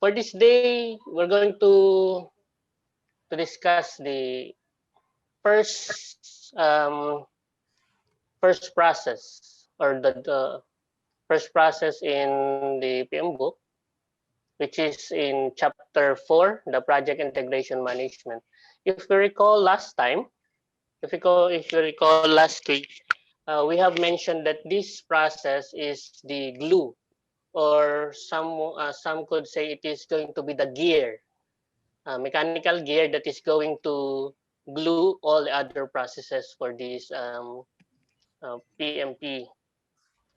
For this day, we're going to discuss the first first process, or the first process in the PM book, which is in chapter 4, the project integration management. If you recall last time, if you recall last week, we have mentioned that this process is the glue, or some could say it is going to be the gear, mechanical gear that is going to glue all the other processes for these PMP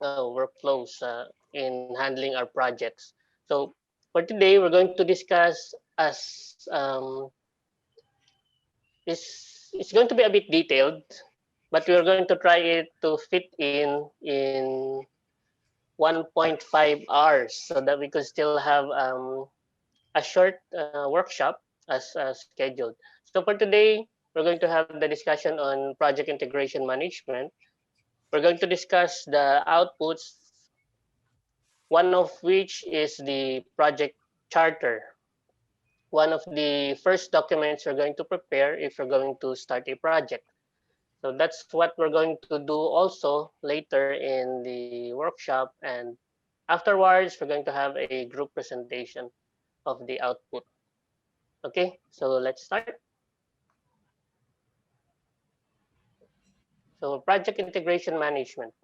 workflows in handling our projects. So for today, we're going to discuss as it's going to be a bit detailed, but we're going to try it to fit in 1.5 hours so that we could still have a short workshop as scheduled. So for today, we're going to have the discussion on project integration management. We're going to discuss the outputs, one of which is the project charter, one of the first documents we're going to prepare if we're going to start a project. So that's what we're going to do also later in the workshop. And afterwards, we're going to have a group presentation of the output. Okay, so let's start. So project integration management.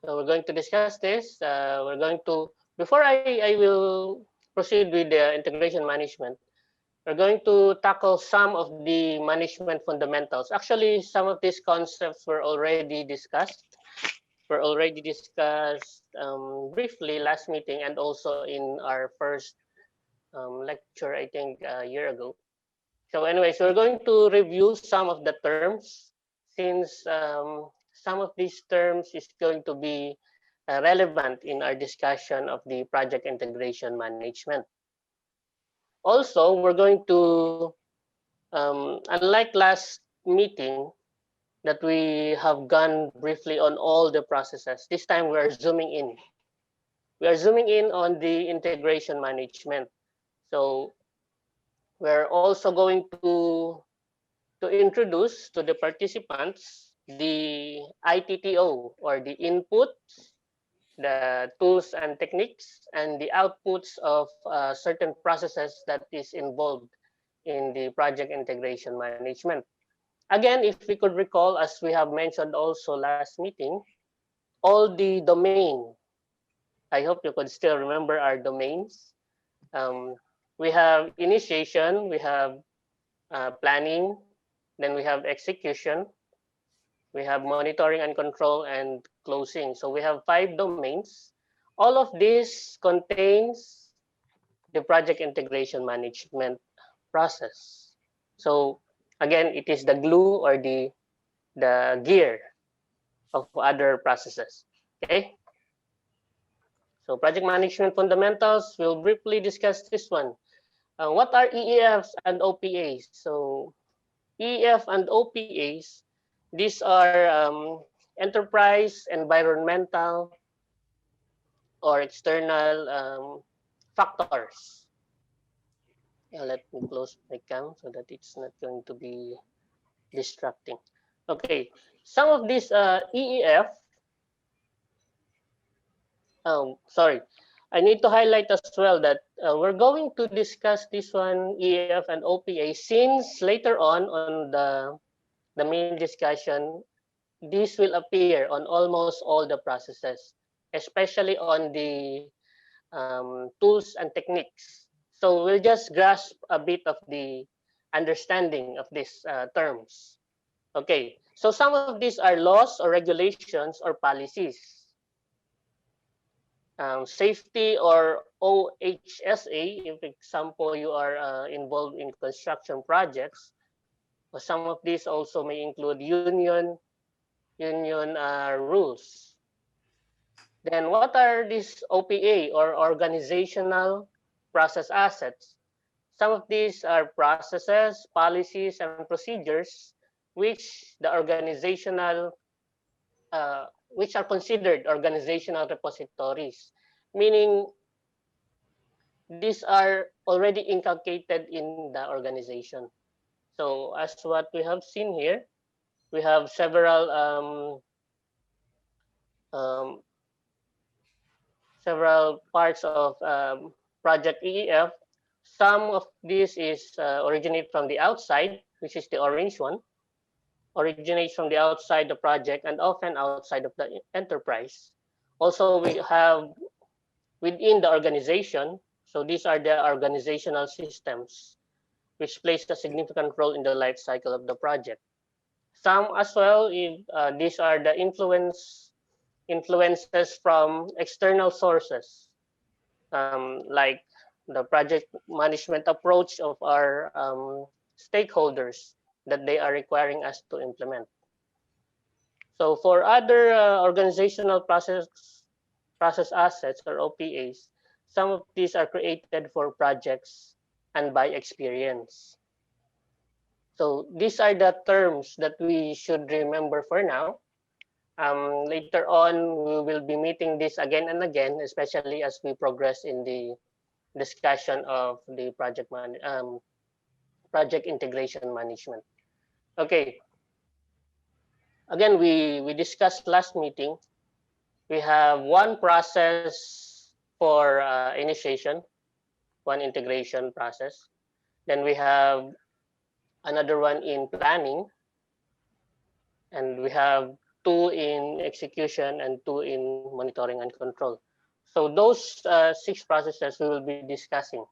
So we're going to discuss this. We're going to, before I will proceed with the integration management, we're going to tackle some of the management fundamentals. Actually, some of these concepts were already discussed briefly last meeting, and also in our first lecture, I think a year ago. So anyways, we're going to review some of the terms, since some of these terms is going to be relevant in our discussion of the project integration management. Also, we're going to, unlike last meeting that we have gone briefly on all the processes, this time we are zooming in. We are zooming in on the integration management. So we're also going to introduce to the participants the ITTO, or the inputs, the tools and techniques, and the outputs of certain processes that is involved in the project integration management. Again, if we could recall, as we have mentioned also last meeting, all the domain, I hope you could still remember our domains. Um, we have initiation, we have planning, then we have execution, we have monitoring and control, and closing. So we have 5 domains. All of this contains the project integration management process. So again, it is the glue, or the gear of other processes. Okay. So project management fundamentals, we'll briefly discuss this one. What are EEFs and OPAs? So EEF and OPAs, these are enterprise, environmental, or external factors. Yeah, let me close my cam so that it's not going to be distracting. Okay, some of these EEF, sorry, I need to highlight as well that we're going to discuss this one, EEF and OPA, since later on the main discussion, this will appear on almost all the processes, especially on the tools and techniques. So we'll just grasp a bit of the understanding of these terms. Okay, so some of these are laws or regulations or policies. Safety or OHSA, if example you are involved in construction projects, some of these also may include union rules. Then what are these OPA, or organizational process assets? Some of these are processes, policies, and procedures which the organizational which are considered organizational repositories, meaning these are already inculcated in the organization. So as what we have seen here, we have um, several parts of Project EEF. Some of this is originate from the outside, which is the orange one, originates from the outside the project and often outside of the enterprise. Also, we have within the organization. So these are the organizational systems, which plays a significant role in the life cycle of the project. Some as well, these are the influences from external sources, like the project management approach of our stakeholders that they are requiring us to implement. So for other organizational process assets or OPAs, some of these are created for projects and by experience. So these are the terms that we should remember for now. Later on, we will be meeting this again and again, especially as we progress in the discussion of the project integration management. Okay, again, we discussed last meeting. We have one process for initiation, one integration process. Then we have another one in planning, and we have two in execution and two in monitoring and control. So those six processes we will be discussing.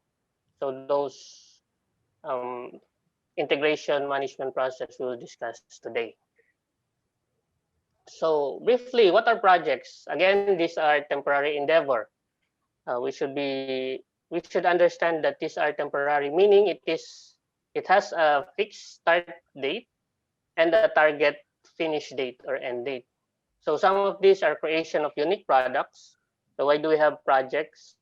So those um, integration management process we will discuss today. So briefly, what are projects? Again, these are temporary endeavor. We should understand that these are temporary, meaning it has a fixed start date and a target finish date or end date. So some of these are creation of unique products. So why do we have projects?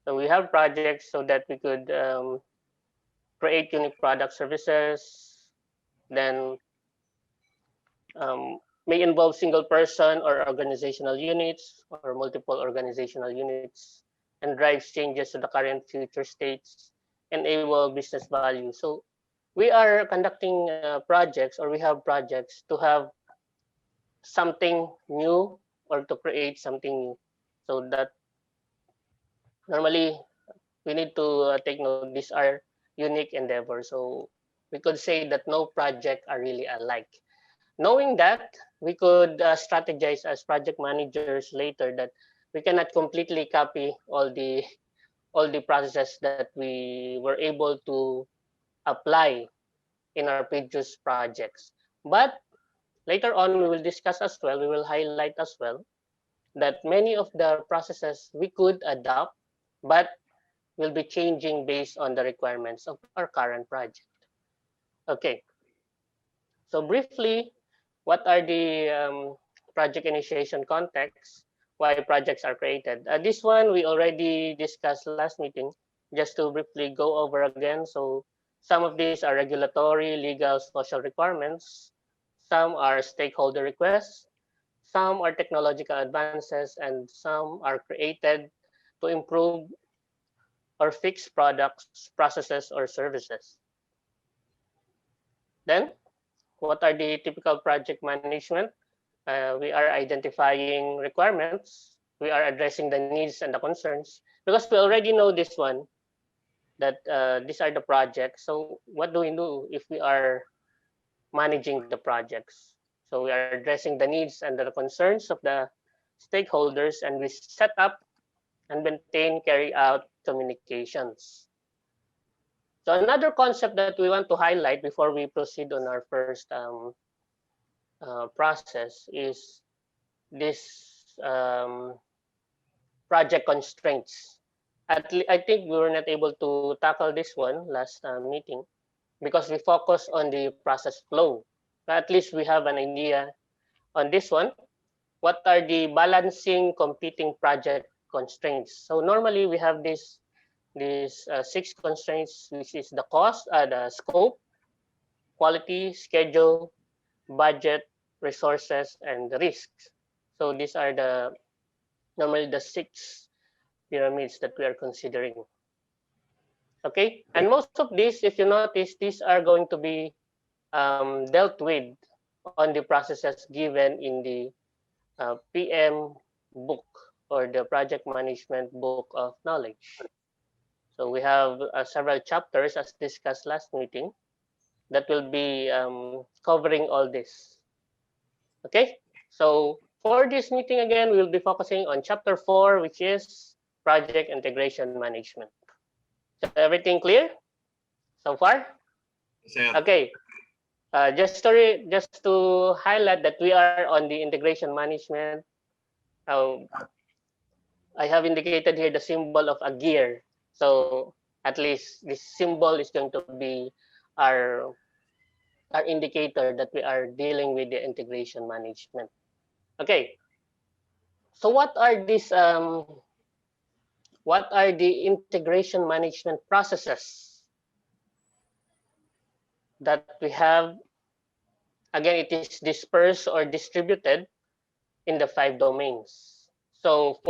So we have projects so that we could create unique product services, then may involve single person or organizational units or multiple organizational units and drives changes to the current future states, enable business value. So we are conducting projects or we have projects to have something new or to create something new. So that normally we need to take note these are unique endeavors. So we could say that no project are really alike. Knowing that, we could strategize as project managers later that we cannot completely copy all the processes that we were able to apply in our previous projects. But later on, we will discuss as well, we will highlight as well that many of the processes we could adopt, but will be changing based on the requirements of our current project. Okay, so briefly, what are the project initiation contexts? Why projects are created? This one we already discussed last meeting. Just to briefly go over again. So some of these are regulatory, legal, social requirements. Some are stakeholder requests. Some are technological advances, and some are created to improve or fix products, processes, or services. Then, what are the typical project management? We are identifying requirements. We are addressing the needs and the concerns because we already know this one that these are the projects. So what do we do if we are managing the projects? So we are addressing the needs and the concerns of the stakeholders, and we set up and maintain, carry out communications. So another concept that we want to highlight before we proceed on our first process is this project constraints. I think we were not able to tackle this one last meeting because we focus on the process flow. But at least we have an idea on this one. What are the balancing competing project constraints? So normally we have these six constraints, which is the cost, the scope, quality, schedule, budget, resources, and the risks. So these are the normally the six pyramids that we are considering. Okay, and most of these, if you notice, these are going to be dealt with on the processes given in the PM book, or the project management book of knowledge. So we have several chapters as discussed last meeting that will be covering all this. Okay, so for this meeting again, we'll be focusing on chapter 4, which is project integration management. So everything clear so far? Okay, just to highlight that we are on the integration management. I have indicated here the symbol of a gear. So at least this symbol is going to be our our indicator that we are dealing with the integration management. Okay. So what are the integration management processes that we have? Again, it is dispersed or distributed in the 5 domains. So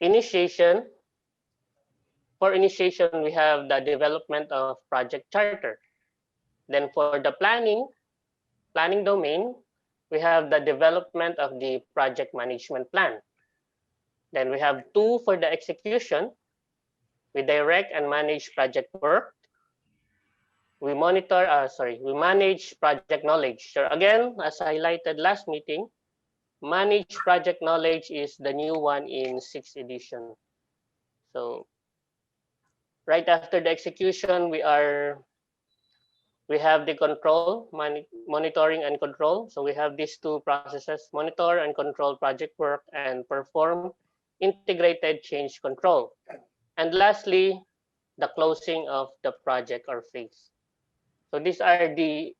initiation, we have the development of project charter. Then for the planning domain, we have the development of the project management plan. Then we have 2 for the execution. We direct and manage project work. We manage project knowledge. So again, as highlighted last meeting, manage project knowledge is the new one in 6th edition. So right after the execution, we have the control, monitoring and control. So we have these 2 processes: monitor and control project work, and perform integrated change control. And lastly, the closing of the project or phase. So these are the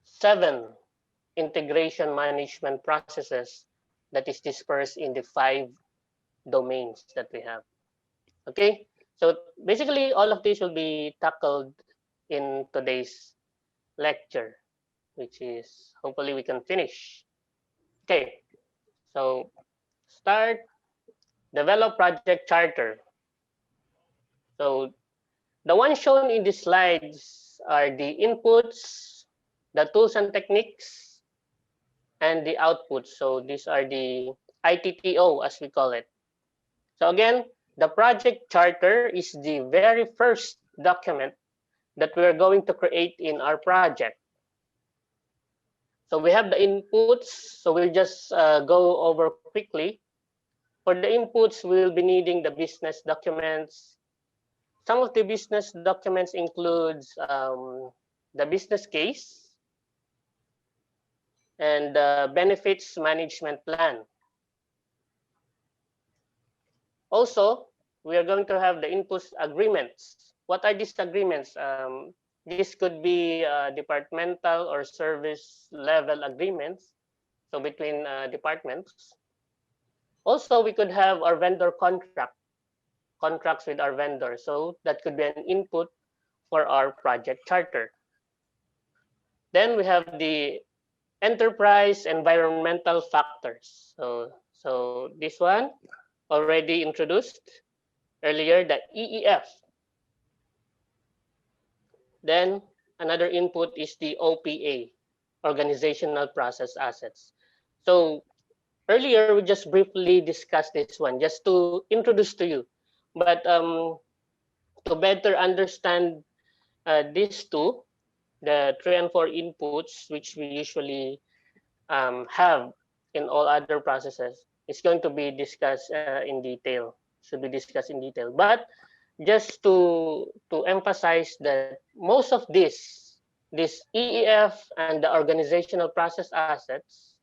7 integration management processes that is dispersed in the 5 domains that we have. Okay, so basically all of these will be tackled in today's lecture, which is hopefully we can finish. Okay, so start, develop project charter. So the ones shown in the slides are the inputs, the tools and techniques, and the outputs. So these are the ITTO, as we call it. So again, the project charter is the very first document that we're going to create in our project. So we have the inputs. So we'll just go over quickly. For the inputs, we'll be needing the business documents. Some of the business documents includes the business case and the benefits management plan. Also, we are going to have the inputs agreements. What are these agreements? This could be departmental or service level agreements, so between departments. Also, we could have our vendor contracts with our vendor. So that could be an input for our project charter. Then we have the enterprise environmental factors. So this one already introduced earlier, the EEF. Then another input is the OPA, organizational process assets. So earlier we just briefly discussed this one just to introduce to you. But to better understand these 2, the 3 and 4 inputs, which we usually have in all other processes, it's going to be discussed in detail. Should be discussed in detail. But just to emphasize that most of this EEF and the organizational process assets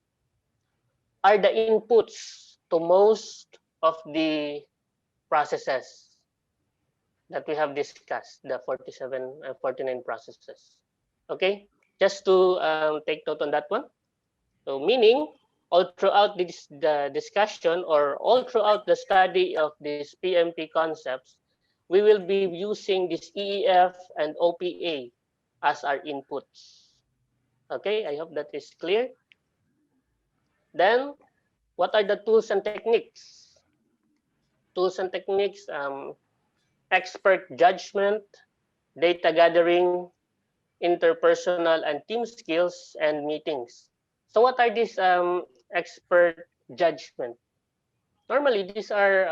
are the inputs to most of the processes that we have discussed, the 47 and 49 processes. Okay, just to take note on that one. So meaning all throughout the discussion or all throughout the study of these PMP concepts, we will be using this EEF and OPA as our inputs. Okay, I hope that is clear. Then, what are the tools and techniques? tools and techniques, expert judgment, data gathering, interpersonal and team skills, and meetings. So what are these expert judgment? Normally, these are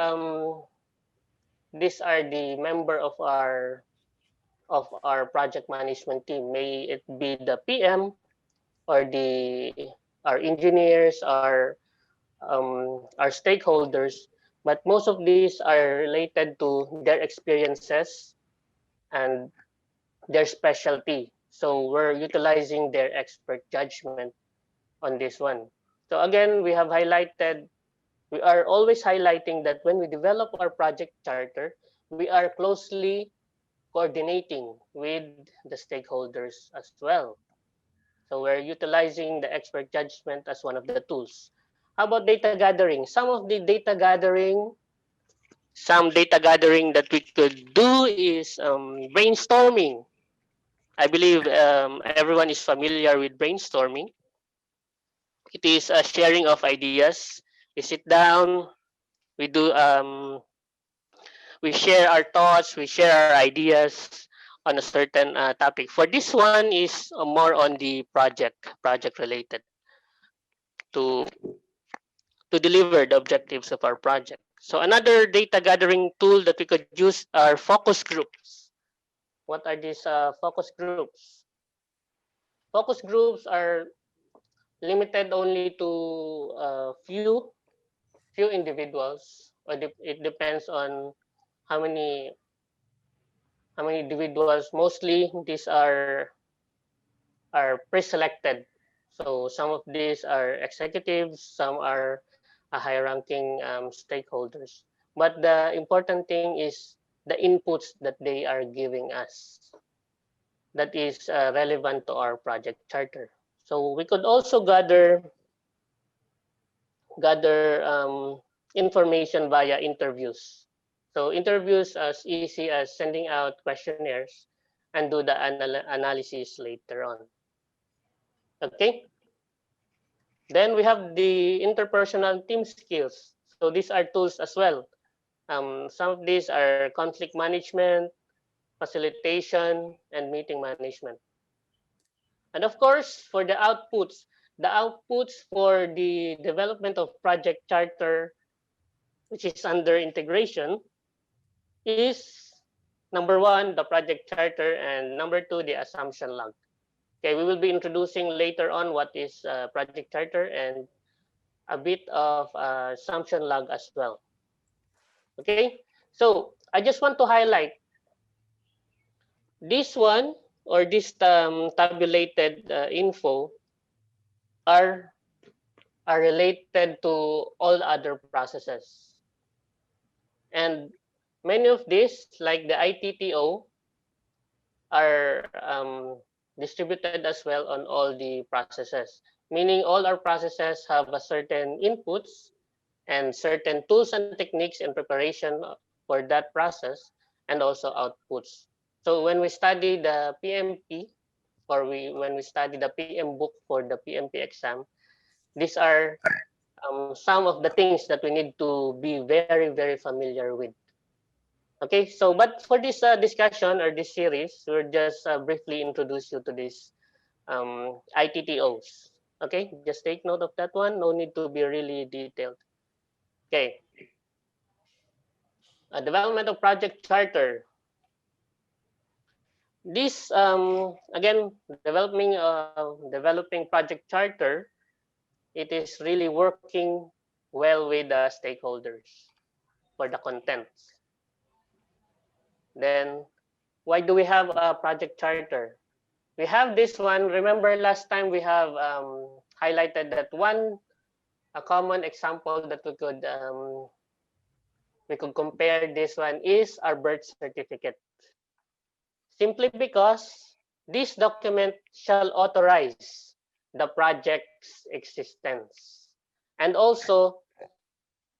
the member of our project management team. May it be the PM or our engineers, our stakeholders, but most of these are related to their experiences and their specialty. So we're utilizing their expert judgment on this one. So again, we are always highlighting that when we develop our project charter, we are closely coordinating with the stakeholders as well. So we're utilizing the expert judgment as one of the tools. How about data gathering? Some data gathering that we could do is brainstorming. I believe everyone is familiar with brainstorming. It is a sharing of ideas. We sit down, we do we share our thoughts, we share our ideas on a certain topic. For this one is more on the project related to deliver the objectives of our project. So another data gathering tool that we could use are focus groups. What are these focus groups? Focus groups are limited only to few individuals, or it depends on how many individuals. Mostly these are pre-selected. So some of these are executives, some are high-ranking stakeholders. But the important thing is the inputs that they are giving us that is relevant to our project charter. So we could also gather information via interviews. So interviews as easy as sending out questionnaires and do the analysis later on. Okay. Then we have the interpersonal team skills. So these are tools as well. Some of these are conflict management, facilitation, and meeting management. And of course, for the outputs for the development of project charter, which is under integration, is number one, the project charter, and number two, the assumption log. Okay, we will be introducing later on what is project charter and a bit of assumption log as well. Okay, so I just want to highlight this one, or this tabulated info are related to all other processes. And many of these, like the ITTO, are distributed as well on all the processes, meaning all our processes have a certain inputs and certain tools and techniques in preparation for that process, and also outputs. So when we study the PMP, or when we study the PM book for the PMP exam, these are some of the things that we need to be very, very familiar with. Okay, so but for this discussion or this series, we'll just briefly introduce you to these ITTOs. Okay, just take note of that one. No need to be really detailed. Okay, development of project charter. This again, developing project charter, it is really working well with the stakeholders for the contents. Then why do we have a project charter? We have this one. Remember last time we have highlighted that a common example that we could compare this one is our birth certificate. Simply because this document shall authorize the project's existence and also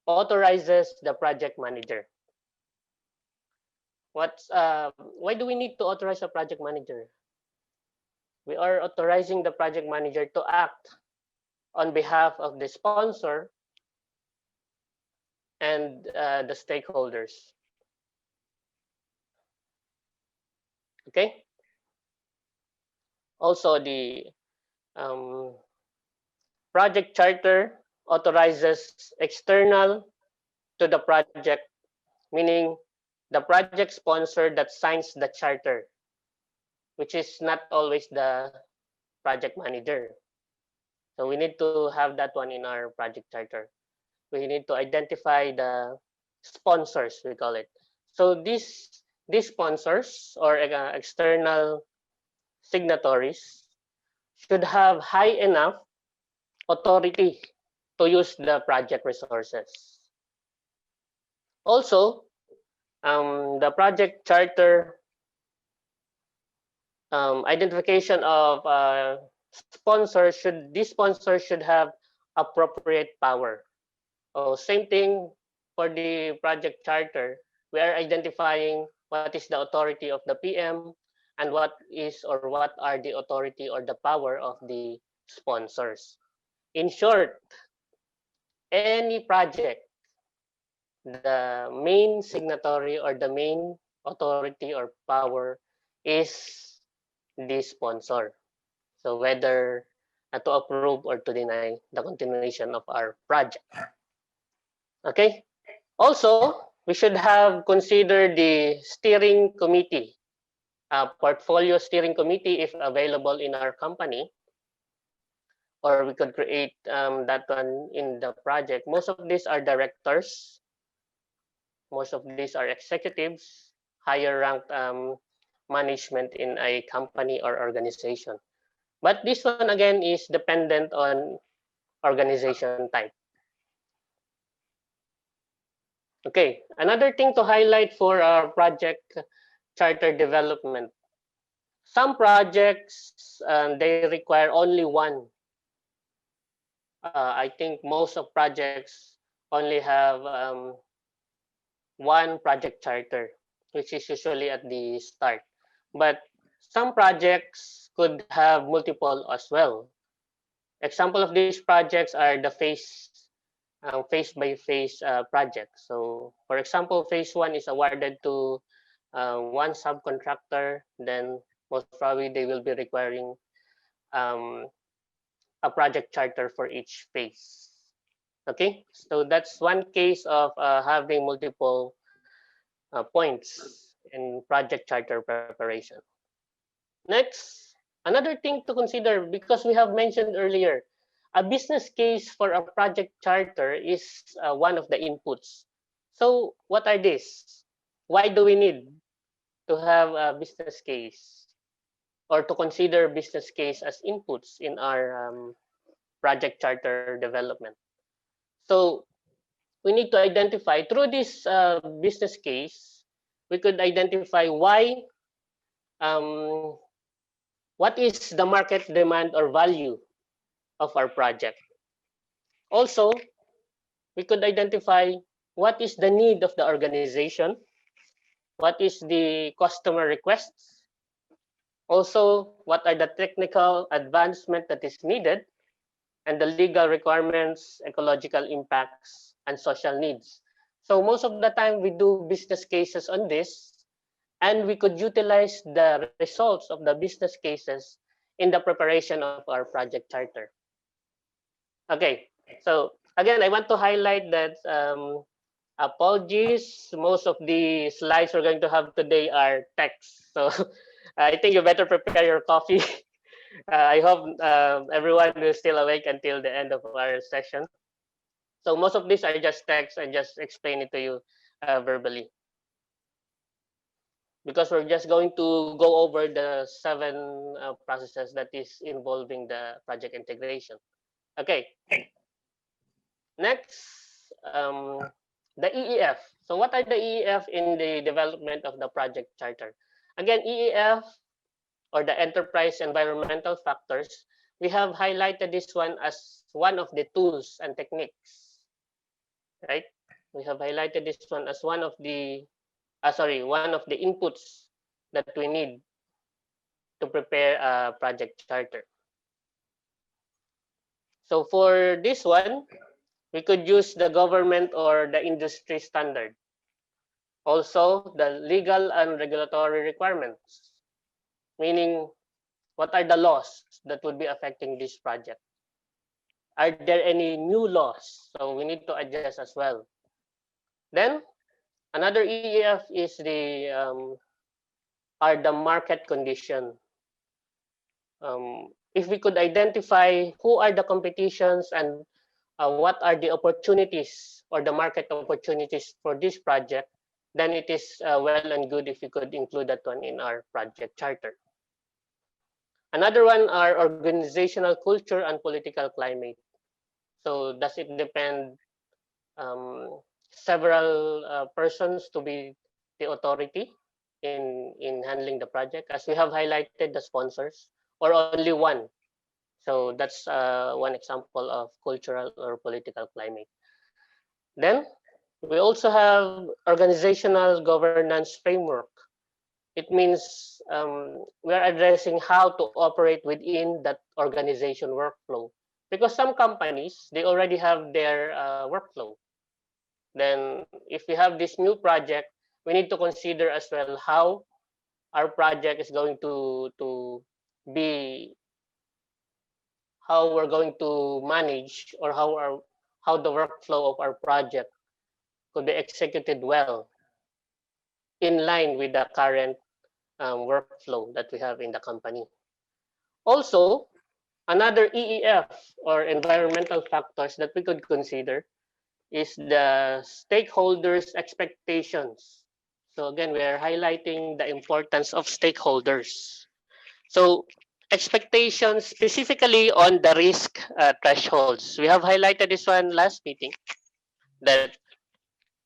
authorizes the project manager. Why do we need to authorize a project manager? We are authorizing the project manager to act on behalf of the sponsor and the stakeholders. Okay. Also, the um, project charter authorizes external to the project, meaning the project sponsor that signs the charter, which is not always the project manager. So we need to have that one in our project charter. We need to identify the sponsors, we call it. So these sponsors or external signatories should have high enough authority to use the project resources. Also, the project charter identification of sponsors should these sponsors should have appropriate power. So same thing for the project charter. We are identifying what is the authority of the PM and what is or what are the authority or the power of the sponsors. In short, any project, the main signatory or the main authority or power is the sponsor. So whether to approve or to deny the continuation of our project. Okay. Also, we should have considered the steering committee, portfolio steering committee if available in our company, or we could create that one in the project. Most of these are directors. Most of these are executives, higher ranked management in a company or organization. But this one again is dependent on organization type. Okay, another thing to highlight for our project charter development. Some projects they require only one. I think most of projects only have one project charter, which is usually at the start. But some projects could have multiple as well. Example of these projects are the phase by phase projects. So, for example, phase one is awarded to one subcontractor, then most probably they will be requiring um, a project charter for each phase. Okay, so that's one case of having multiple points in project charter preparation. Next, another thing to consider, because we have mentioned earlier, a business case for a project charter is one of the inputs. So what are these? Why do we need to have a business case or to consider business case as inputs in our project charter development? So we need to identify through this business case, we could identify why, um, what is the market demand or value of our project. Also, we could identify what is the need of the organization, what is the customer requests, also what are the technical advancement that is needed, and the legal requirements, ecological impacts, and social needs. So most of the time we do business cases on this, and we could utilize the results of the business cases in the preparation of our project charter. Okay, so again, I want to highlight that apologies, most of the slides we're going to have today are text. So I think you better prepare your coffee. I hope everyone is still awake until the end of our session. So most of these are just text. I just explain it to you verbally, because we're just going to go over the 7 processes that is involving the project integration. Okay. Next, the EEF. So what are the EEF in the development of the project charter? Again, EEF, or the enterprise environmental factors, we have highlighted this one as one of the tools and techniques, right? We have highlighted this one as one of the, one of the inputs that we need to prepare a project charter. So for this one, We could use the government or the industry standard. Also, the legal and regulatory requirements, meaning what are the laws that would be affecting this project? Are there any new laws? So we need to adjust as well. Then another EEF is are the market condition. If we could identify who are the competitions and what are the opportunities or the market opportunities for this project, then it is well and good if we could include that one in our project charter. Another one are organizational culture and political climate. So does it depend several persons to be the authority in handling the project, as we have highlighted the sponsors, or only one? So that's one example of cultural or political climate. Then we also have organizational governance framework. It means we're addressing how to operate within that organization workflow, because some companies, they already have their workflow. Then if we have this new project, we need to consider as well how our project is going to be, how we're going to manage, or how the workflow of our project could be executed well in line with the current workflow that we have in the company. Also, another EEF or environmental factors that we could consider is the stakeholders' expectations. So again, we are highlighting the importance of stakeholders. So expectations specifically on the risk thresholds. We have highlighted this one last meeting, that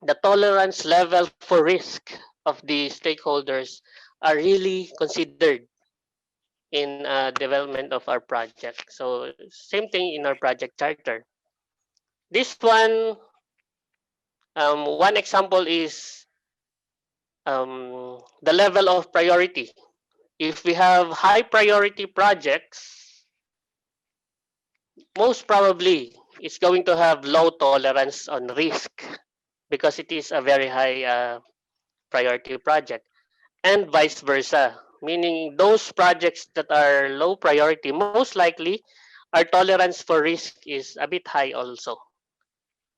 the tolerance level for risk of the stakeholders are really considered in development of our project. So same thing in our project charter. This one example is the level of priority. If we have high priority projects, most probably it's going to have low tolerance on risk because it is a very high priority project, and vice versa, meaning those projects that are low priority, most likely our tolerance for risk is a bit high also.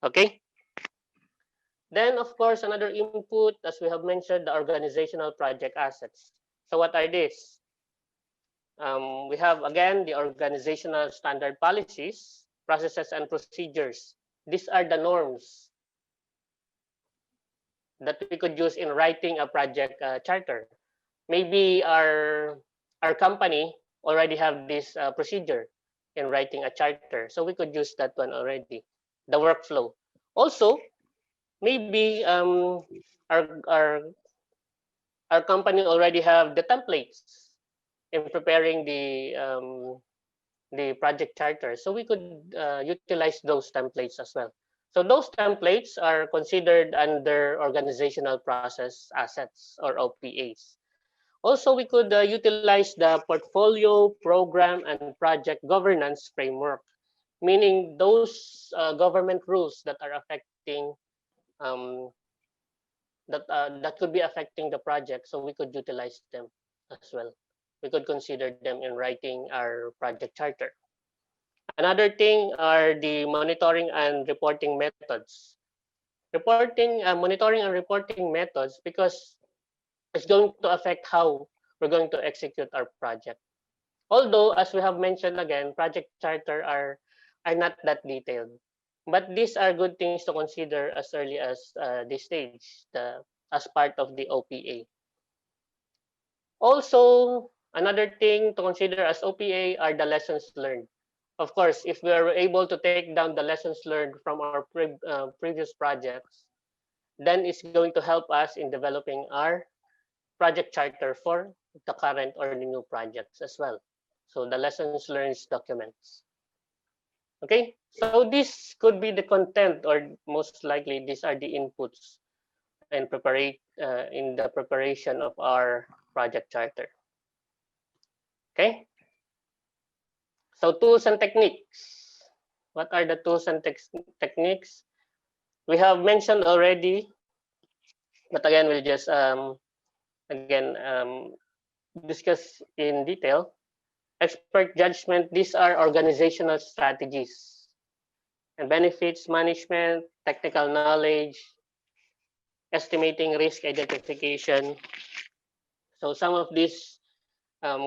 Okay. Then, of course, another input, as we have mentioned, the organizational project assets. So what are these? We have, again, the organizational standard policies, processes, and procedures. These are the norms that we could use in writing a project charter. Maybe our company already have this procedure in writing a charter, so we could use that one already, the workflow. Also, maybe our company already have the templates in preparing the project charter, so we could utilize those templates as well. So those templates are considered under organizational process assets or OPAs. Also, we could utilize the portfolio, program, and project governance framework, meaning those government rules that are affecting that could be affecting the project, so we could utilize them as well. We could consider them in writing our project charter. Another thing are the monitoring and reporting methods. Monitoring and reporting methods, because it's going to affect how we're going to execute our project. Although, as we have mentioned again, project charter are not that detailed, but these are good things to consider as early as this stage, as part of the OPA. Also, another thing to consider as OPA are the lessons learned. Of course, if we are able to take down the lessons learned from our previous projects, then it's going to help us in developing our project charter for the current or the new projects as well. So the lessons learned documents. Okay, so this could be the content, or most likely these are the inputs in the preparation of our project charter. Okay, so tools and techniques. What are the tools and techniques? We have mentioned already, but again, we'll just again discuss in detail. Expert judgment, these are organizational strategies and benefits management, technical knowledge, estimating risk identification. So some of these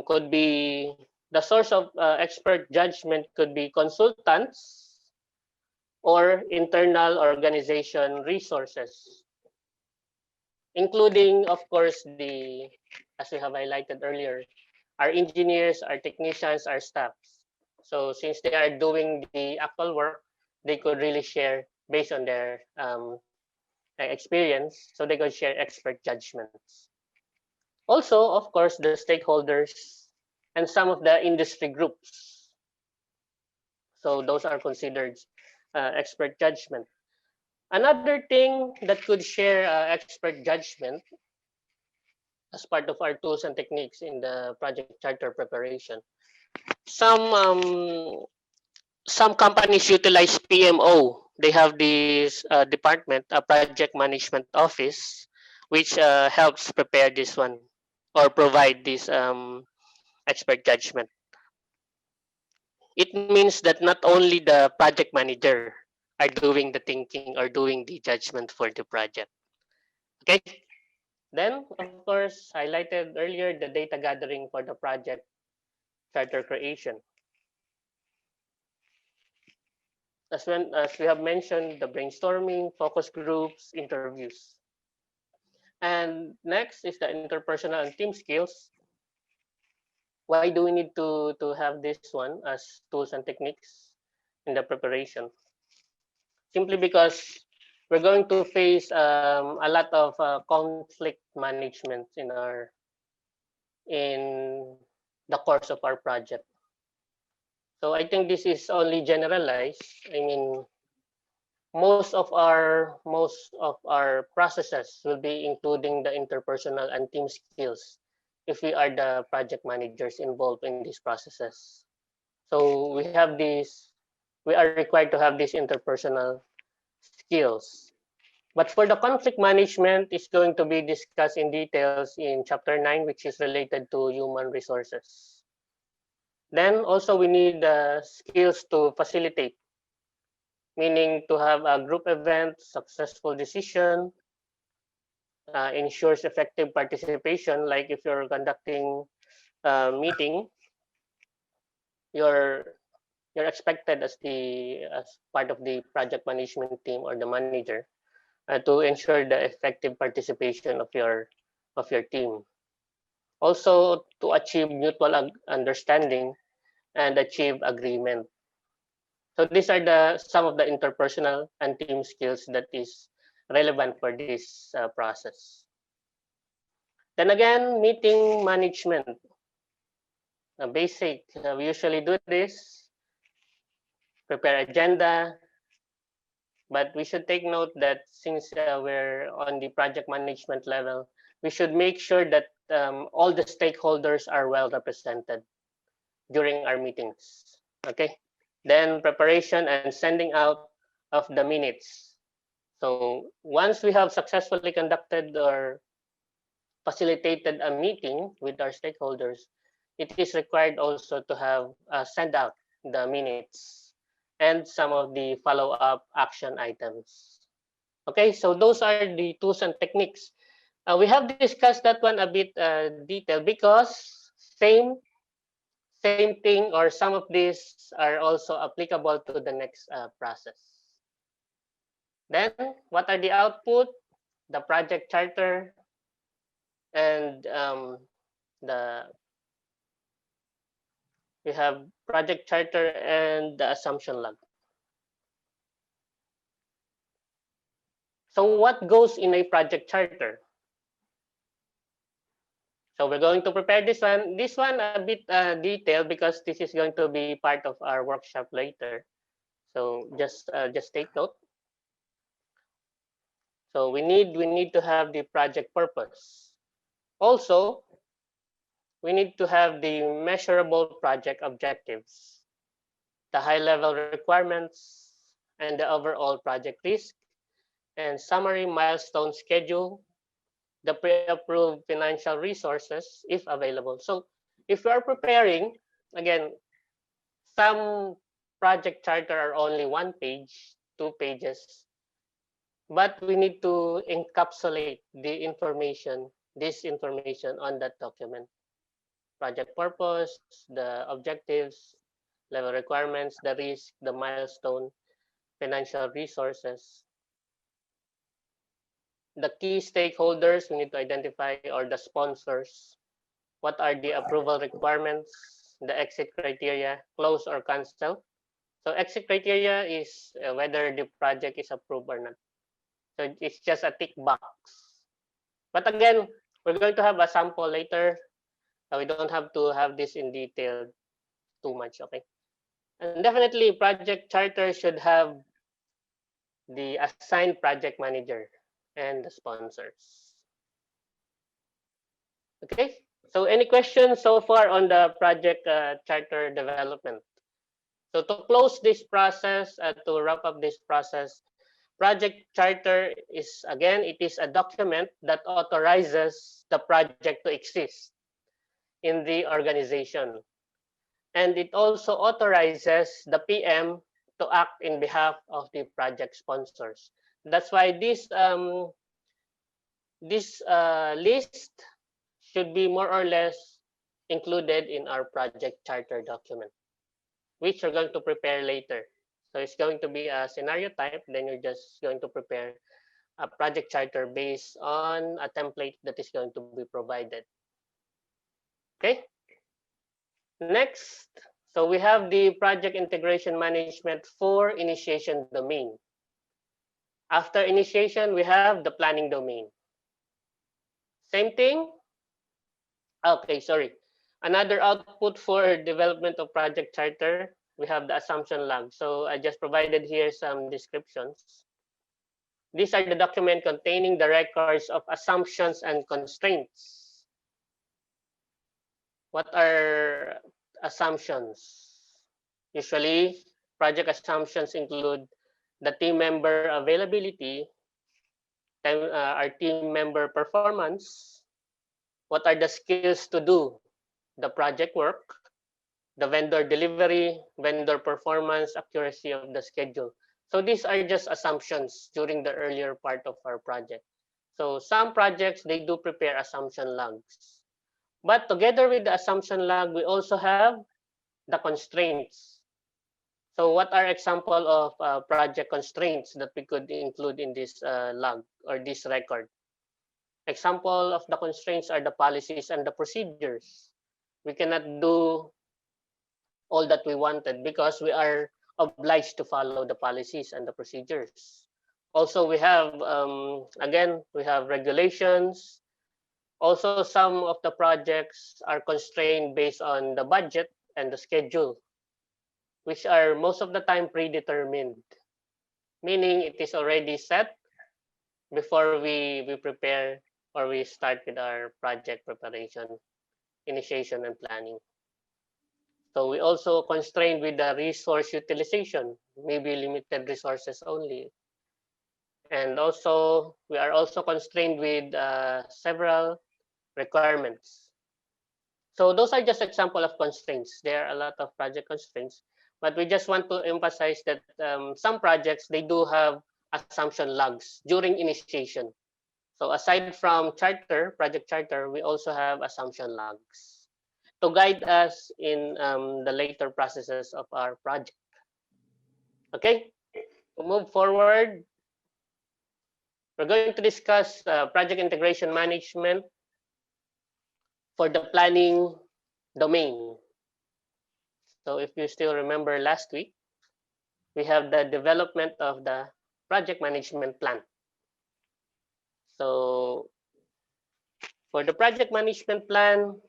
could be the source of expert judgment could be consultants or internal organization resources, including, of course, the, as we have highlighted earlier, our engineers, our technicians, our staffs. So since they are doing the actual work, they could really share based on their experience, so they could share expert judgments. Also, of course, the stakeholders and some of the industry groups. So those are considered expert judgment. Another thing that could share expert judgment as part of our tools and techniques in the project charter preparation. Some some companies utilize PMO. They have this department, a project management office, which helps prepare this one or provide this expert judgment. It means that not only the project manager are doing the thinking or doing the judgment for the project. Okay. Then, of course, highlighted earlier the data gathering for the project charter creation. As we have mentioned, the brainstorming, focus groups, interviews. And next is the interpersonal and team skills. Why do we need to have this one as tools and techniques in the preparation? Simply because we're going to face a lot of conflict management in the course of our project. So I think this is only generalized. I mean, most of our processes will be including the interpersonal and team skills if we are the project managers involved in these processes. So we are required to have these interpersonal skills. But for the conflict management, is going to be discussed in details in chapter 9, which is related to human resources. Then also we need the skills to facilitate, meaning to have a group event, successful decision, ensures effective participation. Like if you're conducting a meeting, you're you're expected as part of the project management team or the manager to ensure the effective participation of your team. Also to achieve mutual understanding and achieve agreement. So these are the some of the interpersonal and team skills that is relevant for this process. Then again, meeting management. Basic, we usually do this, prepare agenda, but we should take note that since we're on the project management level, we should make sure that all the stakeholders are well represented during our meetings. Okay. Then preparation and sending out of the minutes. So once we have successfully conducted or facilitated a meeting with our stakeholders, it is required also to have send out the minutes and some of the follow-up action items. Okay, so those are the tools and techniques. We have discussed that one a bit detailed because same thing or some of these are also applicable to the next process. Then what are the output? The project charter and the we have project charter and the assumption log. So what goes in a project charter? So we're going to prepare this one. This one a bit detailed because this is going to be part of our workshop later. So just take note. So we need to have the project purpose. Also, we need to have the measurable project objectives. the high-level requirements, and the overall project risk, and summary milestone schedule, the pre-approved financial resources if available. So if you are preparing, again, some project charter are only 1 page, 2 pages, but we need to encapsulate this information on that document. Project purpose, the objectives, level requirements, the risk, the milestone, financial resources, the key stakeholders we need to identify, or the sponsors, what are the approval requirements, the exit criteria, close or cancel. So exit criteria is whether the project is approved or not. So it's just a tick box. But again, we're going to have a sample later. So we don't have to have this in detail too much, okay? And definitely project charter should have the assigned project manager and the sponsors. Okay, so any questions so far on the project charter development? So to close this process, to wrap up this process, project charter is, again, it is a document that authorizes the project to exist in the organization. And it also authorizes the PM to act in behalf of the project sponsors. That's why this list should be more or less included in our project charter document, which you're going to prepare later. So it's going to be a scenario type, then you're just going to prepare a project charter based on a template that is going to be provided. Okay. Next, so we have the project integration management for initiation domain. After initiation, we have the planning domain. Same thing. Okay, sorry. Another output for development of project charter, we have the assumption log. So I just provided here some descriptions. These are the document containing the records of assumptions and constraints. What are assumptions? Usually, project assumptions include the team member availability, our team member performance, what are the skills to do the project work, the vendor delivery, vendor performance, accuracy of the schedule. So these are just assumptions during the earlier part of our project. So some projects, they do prepare assumption logs. But together with the assumption log, we also have the constraints. So what are example of project constraints that we could include in this log or this record? Example of the constraints are the policies and the procedures. We cannot do all that we wanted because we are obliged to follow the policies and the procedures. Also, we have, again, we have regulations. Also, some of the projects are constrained based on the budget and the schedule, which are most of the time predetermined, meaning it is already set before we prepare or we start with our project preparation, initiation, and planning. So we also constrained with the resource utilization, maybe limited resources only. And also, we are also constrained with several requirements. So those are just example of constraints. There are a lot of project constraints, but we just want to emphasize that some projects, they do have assumption logs during initiation. So aside from charter, project charter, we also have assumption logs to guide us in the later processes of our project. Okay, we'll move forward. We're going to discuss project integration management for the planning domain. So if you still remember last week, we have the development of the project management plan. So for the project management plan,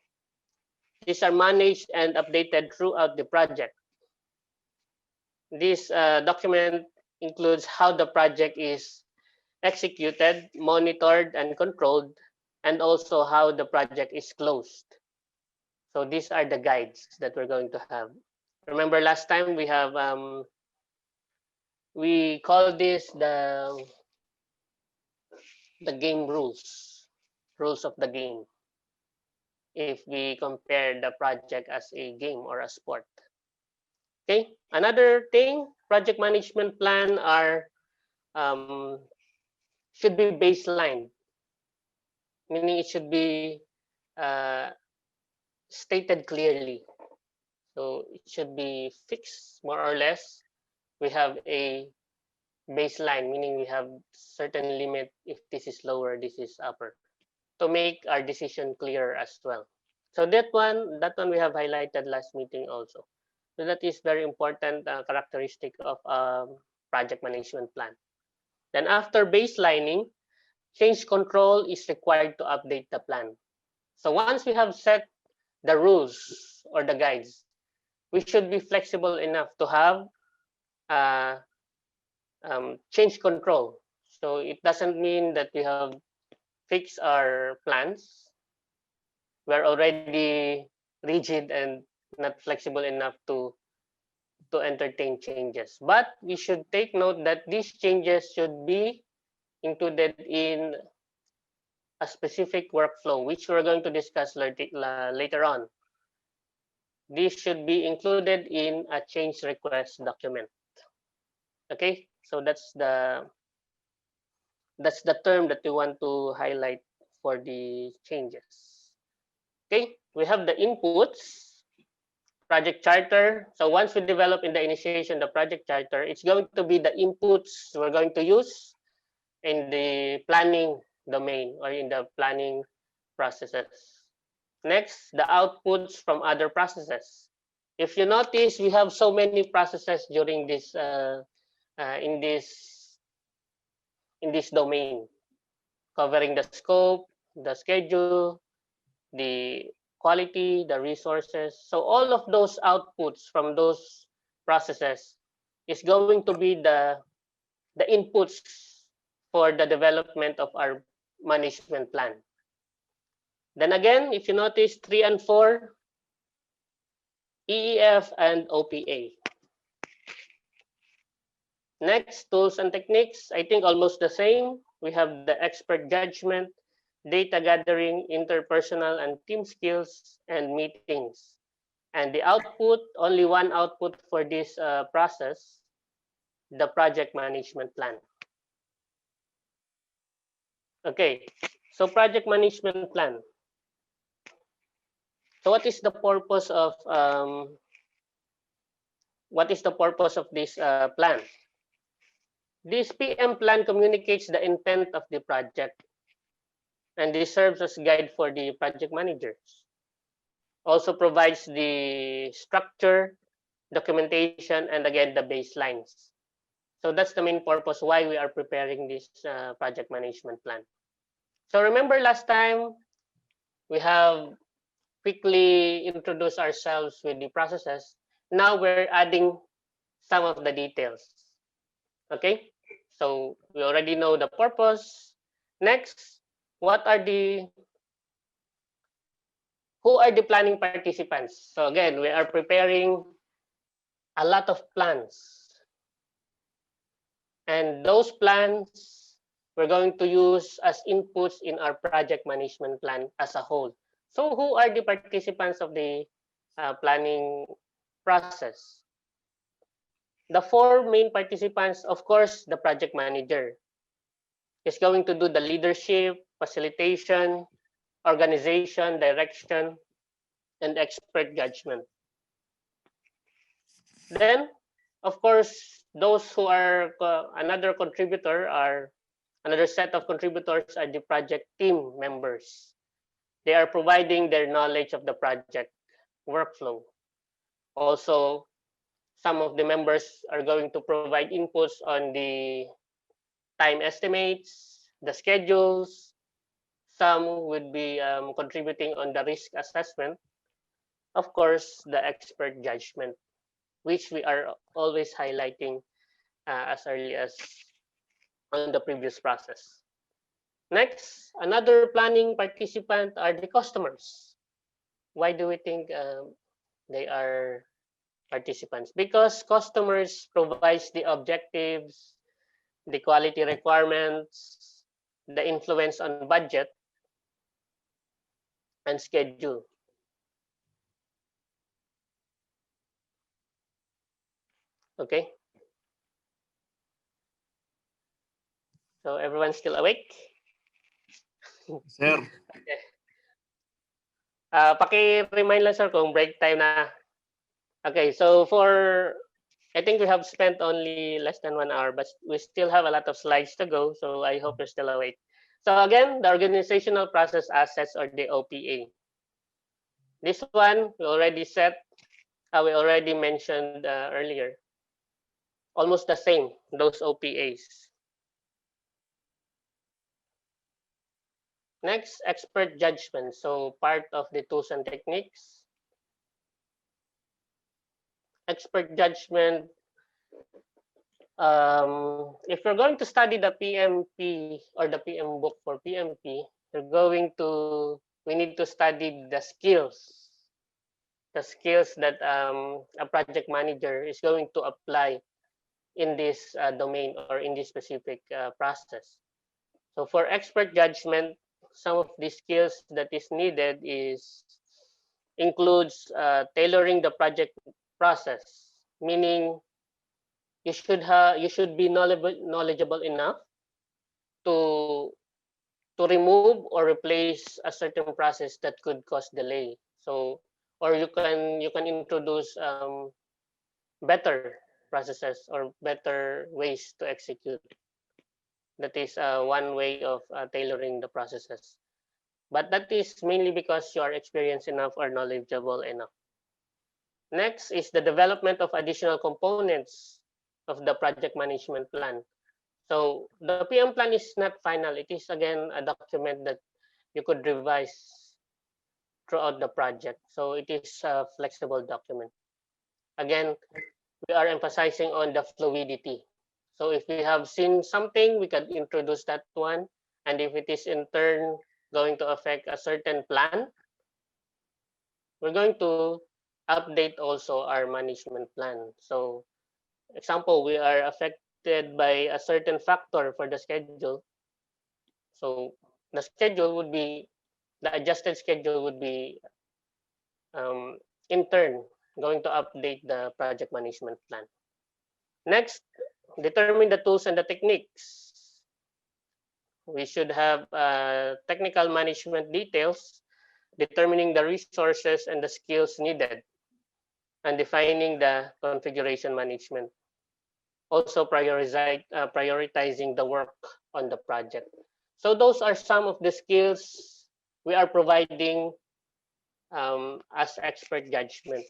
these are managed and updated throughout the project. This document includes how the project is executed, monitored, and controlled, and also how the project is closed. So these are the guides that we're going to have Remember last time we have we call this the game rules of the game, if we compare the project as a game or a sport. Okay, another thing, project management plan are um, should be baseline, meaning it should be uh, stated clearly. So it should be fixed more or less. We have a baseline, meaning we have certain limit. If this is lower, this is upper, to make our decision clearer as well. So that one we have highlighted last meeting also. So that is very important characteristic of project management plan. Then after baselining, change control is required to update the plan. So once we have set the rules or the guides, we should be flexible enough to have uh, change control. So it doesn't mean that we have fixed our plans. We're already rigid and not flexible enough to entertain changes. But we should take note that these changes should be included in a specific workflow, which we're going to discuss later on. This should be included in a change request document. Okay, so that's the term that we want to highlight for the changes. Okay, we have the inputs, project charter. So once we develop in the initiation the project charter, it's going to be the inputs we're going to use in the planning domain or in the planning processes. Next, the outputs from other processes. If you notice, we have so many processes during this in this domain, covering the scope, the schedule, the quality, the resources. So all of those outputs from those processes is going to be the inputs for the development of our management plan. Then again, if you notice 3 and 4, EEF and OPA. Next, tools and techniques, I think almost the same. We have the expert judgment, data gathering, interpersonal and team skills, and meetings. And the output, only one output for this process, the project management plan. Okay, so project management plan. So what is the purpose of this plan? This PM plan communicates the intent of the project, and this serves as guide for the project managers. Also provides the structure, documentation, and again the baselines. So that's the main purpose why we are preparing this project management plan. So remember last time we have quickly introduced ourselves with the processes. Now we're adding some of the details. Okay, so we already know the purpose. Next, who are the planning participants? So again, we are preparing a lot of plans. And those plans we're going to use as inputs in our project management plan as a whole. So who are the participants of the planning process? The 4 main participants, of course, the project manager is going to do the leadership, facilitation, organization, direction, and expert judgment. Then, of course, those who are another set of contributors are the project team members. They are providing their knowledge of the project workflow. Also, some of the members are going to provide inputs on the time estimates, the schedules. Some would be contributing on the risk assessment. Of course, the expert judgment, which we are always highlighting as early as on the previous process. Next, another planning participant are the customers. Why do we think they are participants, because customers provides the objectives, the quality requirements, the influence on budget and schedule. Okay. So everyone's still awake? Sir. Okay. Paki-remind lang sir kung break time na. Okay, so I think we have spent only less than 1 hour, but we still have a lot of slides to go. So I hope you're still awake. So again, the organizational process assets, or the OPA. This one we already set. We already mentioned earlier. Almost the same, those OPAs. Next, expert judgment. So part of the tools and techniques. Expert judgment. If you're going to study the PMP or the PM book for PMP, we need to study the skills that a project manager is going to apply in this domain or in this specific process. So for expert judgment, some of the skills that is needed includes tailoring the project process, meaning you should be knowledgeable enough to remove or replace a certain process that could cause delay. So, or you can introduce better processes or better ways to execute. That is one way of tailoring the processes. But that is mainly because you are experienced enough or knowledgeable enough. Next is the development of additional components of the project management plan. So the PM plan is not final. It is again a document that you could revise throughout the project. So it is a flexible document. Again, we are emphasizing on the fluidity. So if we have seen something, we can introduce that one. And if it is in turn going to affect a certain plan, we're going to update also our management plan. So example, we are affected by a certain factor for the schedule. So the adjusted schedule would be in turn going to update the project management plan. Next, determine the tools and the techniques. We should have technical management details, determining the resources and the skills needed, and defining the configuration management. Also prioritizing the work on the project. So those are some of the skills we are providing as expert judgment.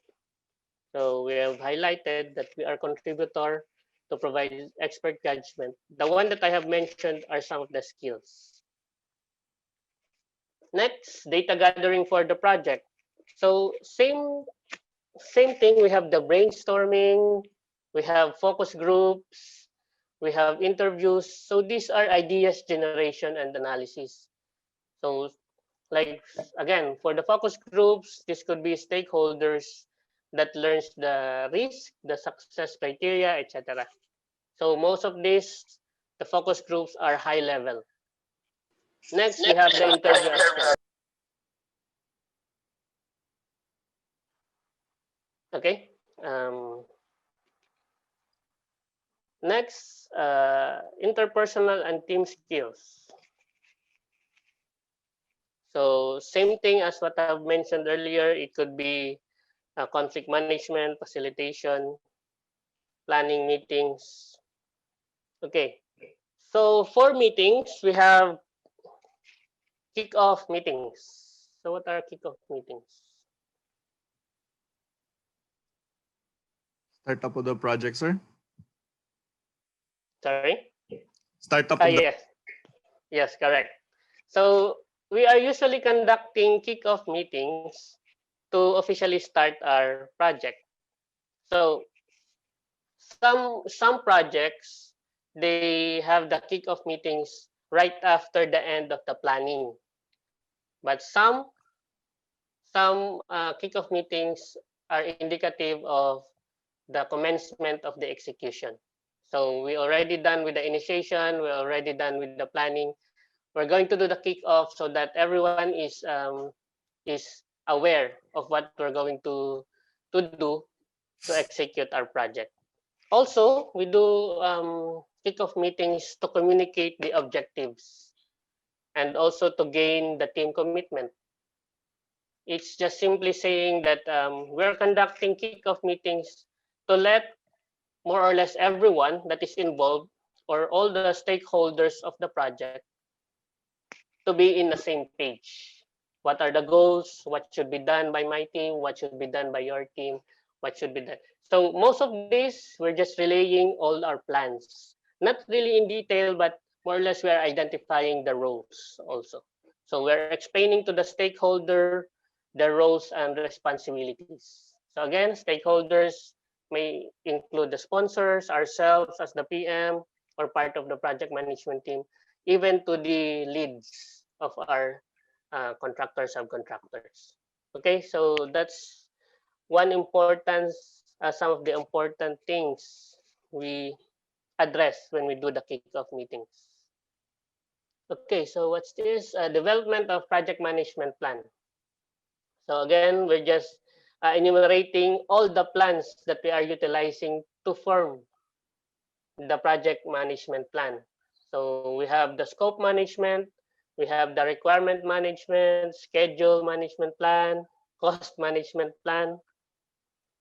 So we have highlighted that we are contributor to provide expert judgment. The one that I have mentioned are some of the skills. Next, data gathering for the project. So same thing, we have the brainstorming, we have focus groups, we have interviews. So these are ideas generation and analysis. So like again, for the focus groups, this could be stakeholders that learns the risk, the success criteria, etc. So most of these, the focus groups are high level. Next, we have the interview aspect. Okay. Next, interpersonal and team skills. So same thing as what I've mentioned earlier. It could be conflict management, facilitation, planning meetings. Okay. So for meetings, we have kick-off meetings. So what are kick-off meetings? Startup of the project, sir. Sorry? Startup of the Yes. Yes, correct. So we are usually conducting kick-off meetings to officially start our project. So some projects, they have the kick-off meetings right after the end of the planning. But some kick-off meetings are indicative of the commencement of the execution. So we already done with the initiation, we're already done with the planning. We're going to do the kickoff so that everyone is aware of what we're going to do to execute our project. Also, we do kickoff meetings to communicate the objectives and also to gain the team commitment. It's just simply saying that we're conducting kickoff meetings to let more or less everyone that is involved or all the stakeholders of the project to be in the same page. What are the goals? What should be done by my team? What should be done by your team? What should be done? So most of this, we're just relaying all our plans. Not really in detail, but more or less we are identifying the roles also. So we're explaining to the stakeholder the roles and responsibilities. So again, stakeholders may include the sponsors, ourselves as the PM or part of the project management team, even to the leads of our contractors, subcontractors. Okay, so that's one importance, some of the important things we address when we do the kickoff meetings. Okay, so what's this? Development of project management plan. So again, we're just enumerating all the plans that we are utilizing to form the project management plan. So we have the scope management, we have the requirement management, schedule management plan, cost management plan.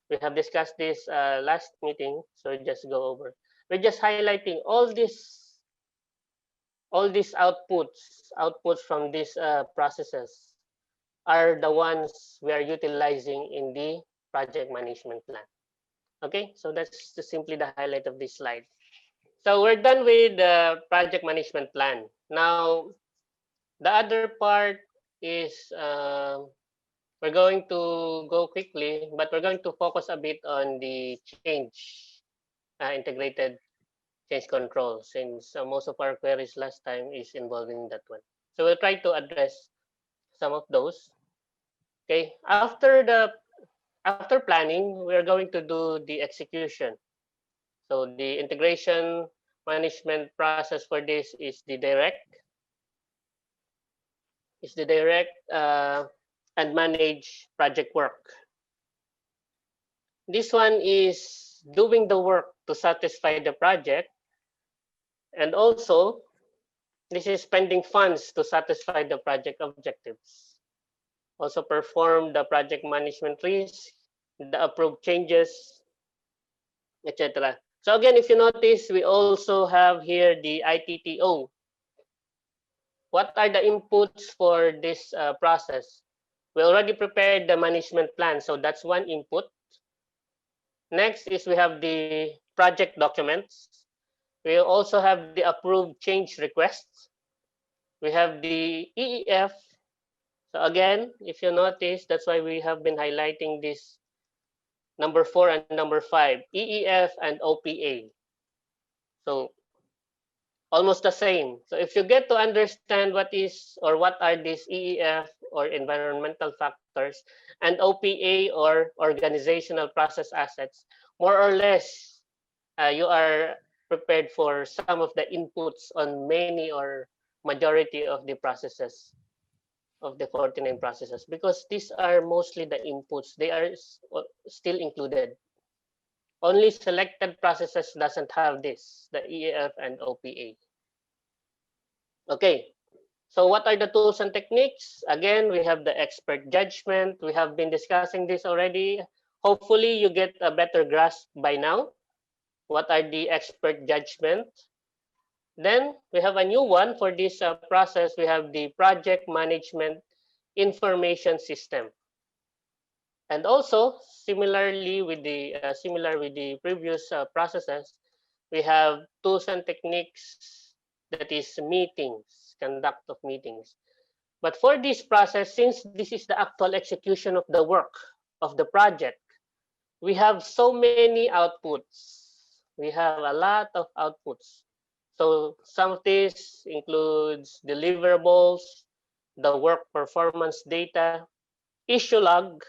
We have discussed this last meeting, so just go over. We're just highlighting all these outputs from these processes are the ones we are utilizing in the project management plan. Okay, so that's simply the highlight of this slide. So we're done with the project management plan. Now, the other part is we're going to go quickly, but we're going to focus a bit on the integrated change control, since most of our queries last time is involving that one. So we'll try to address some of those. Okay, after planning, we're going to do the execution. So the integration management process for this is the direct and manage project work. This one is doing the work to satisfy the project, and also this is spending funds to satisfy the project objectives. Also perform the project management risk, the approved changes, etc. So again, if you notice, we also have here the ITTO. What are the inputs for this process? We already prepared the management plan, so that's one input. Next is we have the project documents. We also have the approved change requests. We have the EEF. So again, if you notice, that's why we have been highlighting this number 4 and number 5, EEF and OPA. So almost the same. So if you get to understand what is or what are these EEF or environmental factors and OPA or organizational process assets, more or less you are prepared for some of the inputs on many or majority of the processes of the 49 processes, because these are mostly the inputs. They are still included. Only selected processes doesn't have this, the EAF and OPA. Okay, so what are the tools and techniques? Again, we have the expert judgment. We have been discussing this already. Hopefully you get a better grasp by now. What are the expert judgment? Then we have a new one for this process. We have the project management information system. And also similarly with the previous processes, we have tools and techniques, that is meetings, conduct of meetings. But for this process, since this is the actual execution of the work of the project, we have so many outputs. We have a lot of outputs. So some of this includes deliverables, the work performance data, issue log,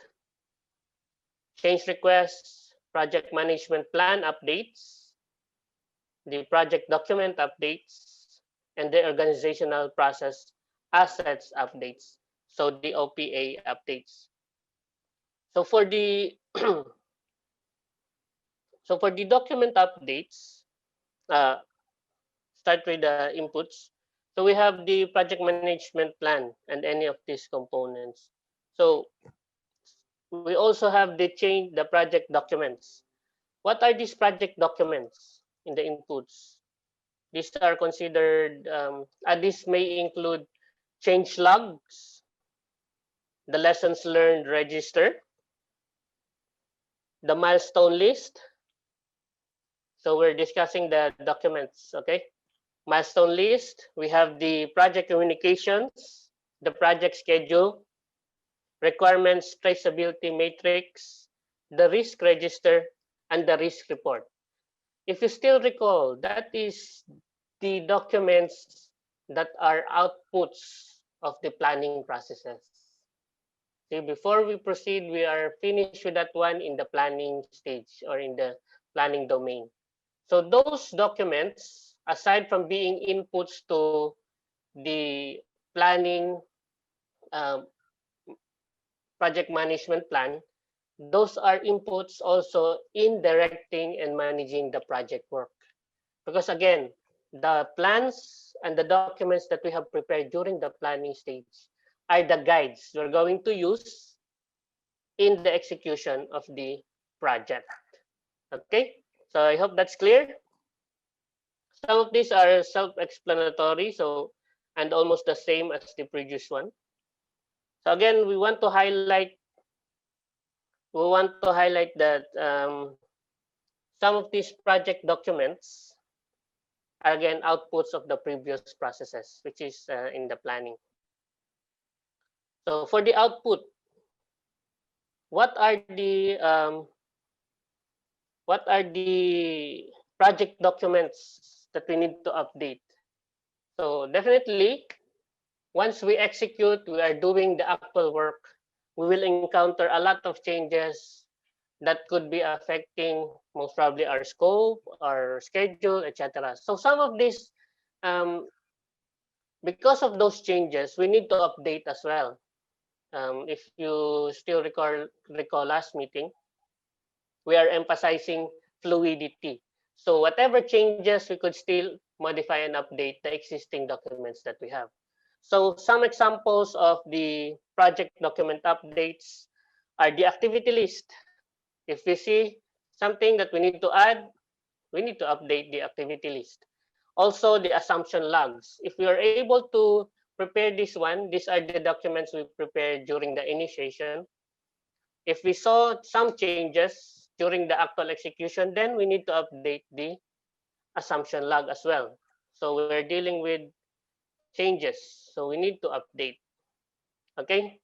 change requests, project management plan updates, the project document updates, and the organizational process assets updates. So the OPA updates. So for the so for the document updates, uh, start with the inputs. So we have the project management plan and any of these components. So we also have the project documents. What are these project documents in the inputs? These are considered, this may include change logs, the lessons learned register, the milestone list. So we're discussing the documents, okay? Milestone list, we have the project communications, the project schedule, requirements traceability matrix, the risk register, and the risk report. If you still recall, that is the documents that are outputs of the planning processes. See, before we proceed, we are finished with that one in the planning stage or in the planning domain. So those documents, aside from being inputs to the planning um, project management plan, those are inputs also in directing and managing the project work. Because again, the plans and the documents that we have prepared during the planning stage are the guides we're going to use in the execution of the project. Okay, so I hope that's clear. Some of these are self-explanatory, so and almost the same as the previous one. So again, we want to highlight that some of these project documents are again outputs of the previous processes, which is in the planning. So for the output, what are the project documents that we need to update? So definitely, once we execute, we are doing the actual work, we will encounter a lot of changes that could be affecting most probably our scope, our schedule, etc. So some of these, because of those changes, we need to update as well. If you still recall last meeting, we are emphasizing fluidity. So whatever changes, we could still modify and update the existing documents that we have. So some examples of the project document updates are the activity list. If we see something that we need to add, we need to update the activity list. Also, the assumption logs. If we are able to prepare this one, these are the documents we prepared during the initiation. If we saw some changes during the actual execution, then we need to update the assumption log as well. So we're dealing with changes, so we need to update. Okay.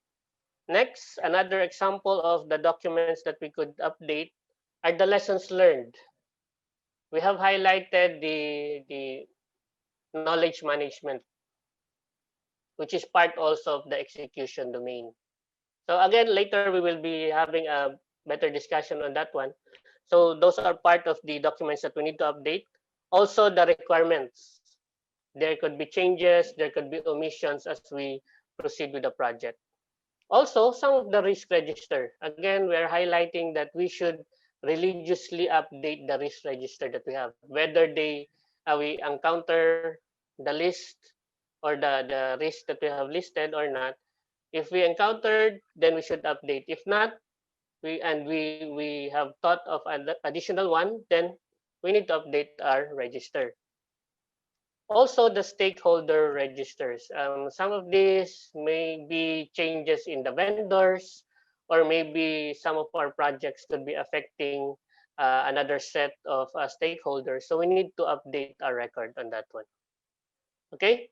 Next, another example of the documents that we could update are the lessons learned. We have highlighted the knowledge management, which is part also of the execution domain. So again, later we will be having a better discussion on that one. So those are part of the documents that we need to update. Also the requirements. There could be changes, there could be omissions as we proceed with the project. Also, some of the risk register. Again, we're highlighting that we should religiously update the risk register that we have, whether we encounter the list or the risk that we have listed or not. If we encountered, then we should update. If not, we have thought of an additional one, then we need to update our register. Also, the stakeholder registers. Some of these may be changes in the vendors, or maybe some of our projects could be affecting another set of stakeholders. So we need to update our record on that one. Okay.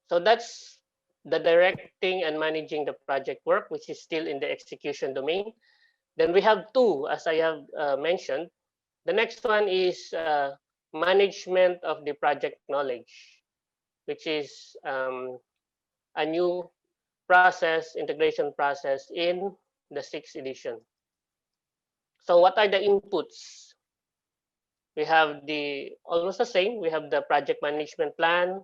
So that's the directing and managing the project work, which is still in the execution domain. Then we have two, as I have mentioned. The next one is management of the project knowledge, which is a new process, integration process in the 6th edition. So what are the inputs? We have almost the same. We have the project management plan,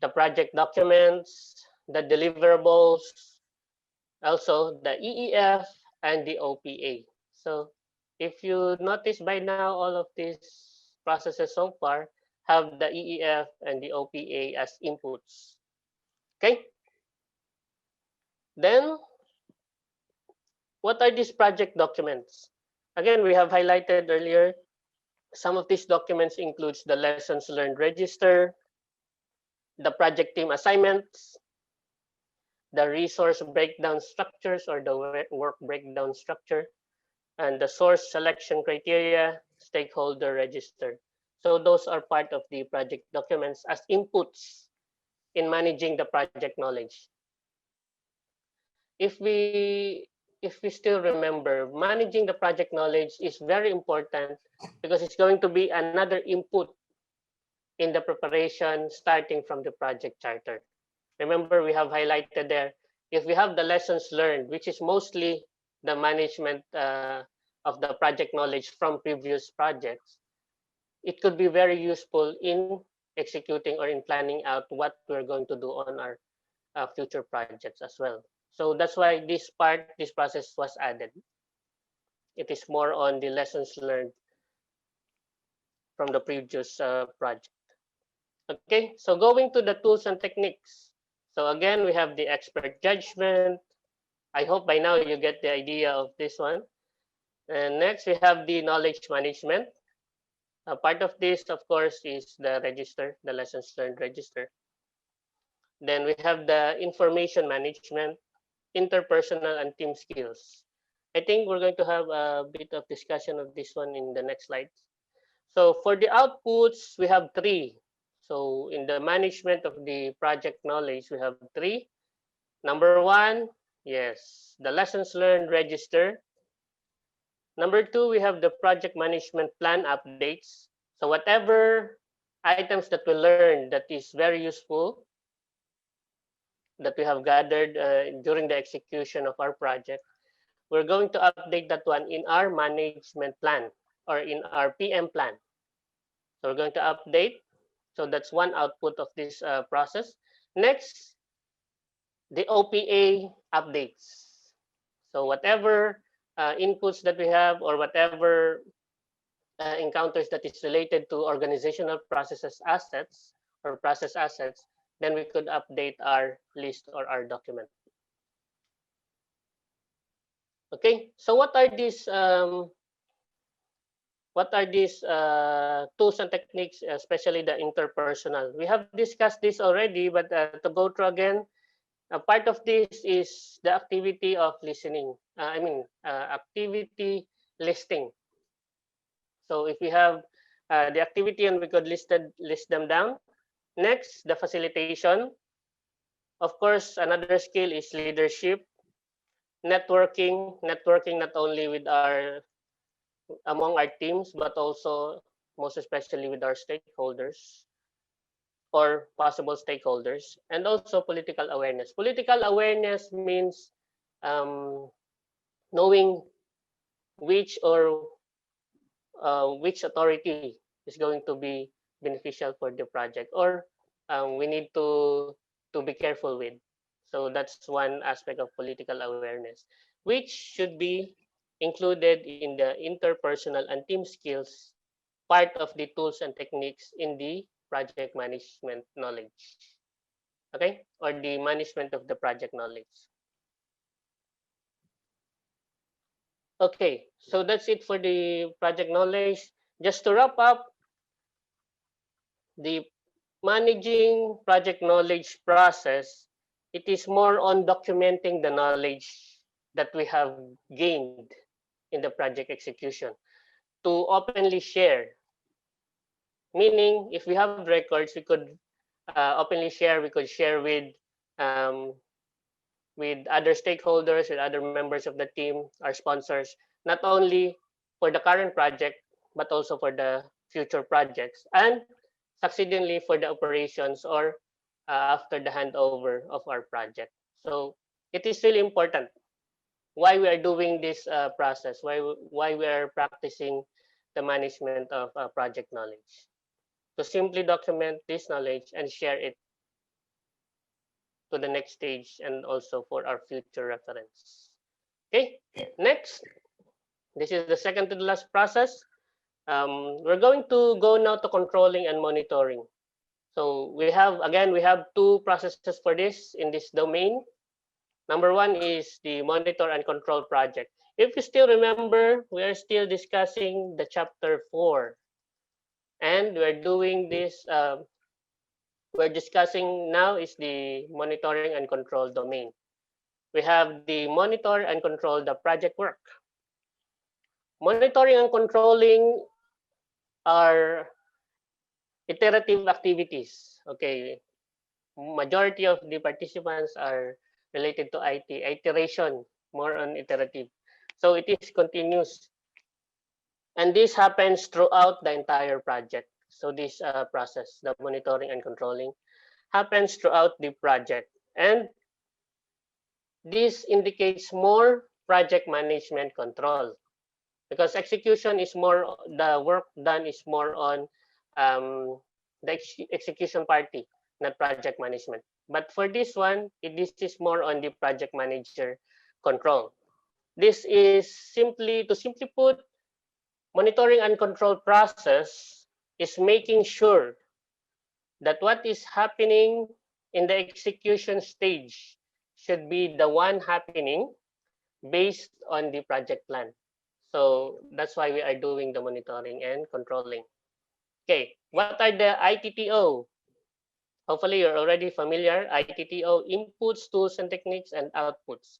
the project documents, the deliverables, also the EEF and the OPA. So if you notice by now, all of these processes so far have the EEF and the OPA as inputs. Okay. Then what are these project documents? Again, we have highlighted earlier, some of these documents includes the lessons learned register, the project team assignments, the resource breakdown structures or the work breakdown structure, and the source selection criteria, stakeholder register. So those are part of the project documents as inputs in managing the project knowledge. If we still remember, managing the project knowledge is very important because it's going to be another input in the preparation starting from the project charter. Remember, we have highlighted there, if we have the lessons learned, which is mostly the management of the project knowledge from previous projects, it could be very useful in executing or in planning out what we're going to do on our future projects as well. So that's why this process was added. It is more on the lessons learned from the previous project. Okay, so going to the tools and techniques. So again, we have the expert judgment. I hope by now you get the idea of this one. And next, we have the knowledge management. Part of this, of course, is the register, the lessons learned register. Then we have the information management, interpersonal and team skills. I think we're going to have a bit of discussion of this one in the next slides. So for the outputs, we have three. So in the management of the project knowledge, we have three. Number one, yes, the lessons learned register. Number two, we have the project management plan updates. So whatever items that we learned that is very useful, that we have gathered during the execution of our project, we're going to update that one in our management plan or in our PM plan. So we're going to update. So that's one output of this process. Next, the OPA updates. So whatever inputs that we have or whatever encounters that is related to organizational processes assets or process assets, then we could update our list or our document. Okay, so what are these tools and techniques, especially the interpersonal? We have discussed this already, but to go through again, a part of this is the activity of listening. Activity listing. So if we have the activity and we could list them down. Next, the facilitation. Of course, another skill is leadership, networking not only with among our teams, but also most especially with our stakeholders or possible stakeholders, and also political awareness. Political awareness means knowing which authority is going to be beneficial for the project, or we need to be careful with. So that's one aspect of political awareness, which should be included in the interpersonal and team skills part of the tools and techniques in the project management knowledge. Okay, or the management of the project knowledge. Okay, so that's it for the project knowledge. Just to wrap up, the managing project knowledge process, it is more on documenting the knowledge that we have gained in the project execution to openly share. Meaning, if we have records, we could openly share. We could share with other stakeholders, with other members of the team, our sponsors, not only for the current project, but also for the future projects, and succeedingly for the operations or after the handover of our project. So it is really important why we are doing this process, why we are practicing the management of project knowledge. To simply document this knowledge and share it to the next stage and also for our future reference. Okay, next, this is the second to the last process. We're going to go now to controlling and monitoring. So we have two processes for this in this domain. Number one is the monitor and control project. If you still remember, we are still discussing the chapter 4. And we're doing this, we're discussing now is the monitoring and control domain. We have the monitor and control the project work. Monitoring and controlling are iterative activities. Okay, majority of the participants are related to IT, iteration, more on iterative. So it is continuous. And this happens throughout the entire project. So this process, the monitoring and controlling, happens throughout the project. And this indicates more project management control because execution is more, the work done is more on the execution party, not project management. But for this one, this is more on the project manager control. This is to simply put, monitoring and control process is making sure that what is happening in the execution stage should be the one happening based on the project plan. So that's why we are doing the monitoring and controlling. Okay, what are the ITTO? Hopefully you're already familiar. ITTO, inputs, tools and techniques, and outputs.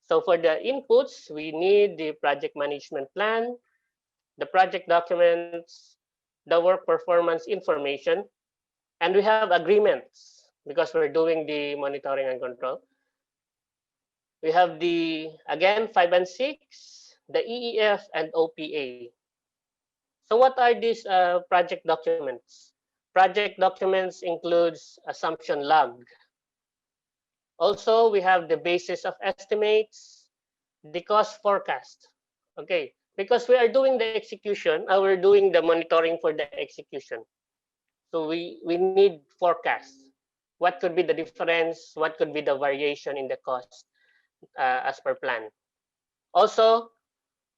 So for the inputs, we need the project management plan, the project documents, the work performance information, and we have agreements because we're doing the monitoring and control. We have the, again, 5 and 6, the EEF and OPA. So what are these project documents? Project documents includes assumption log. Also, we have the basis of estimates, the cost forecast. Okay, because we are doing the execution, we're doing the monitoring for the execution. So we need forecast. What could be the difference? What could be the variation in the cost as per plan? Also,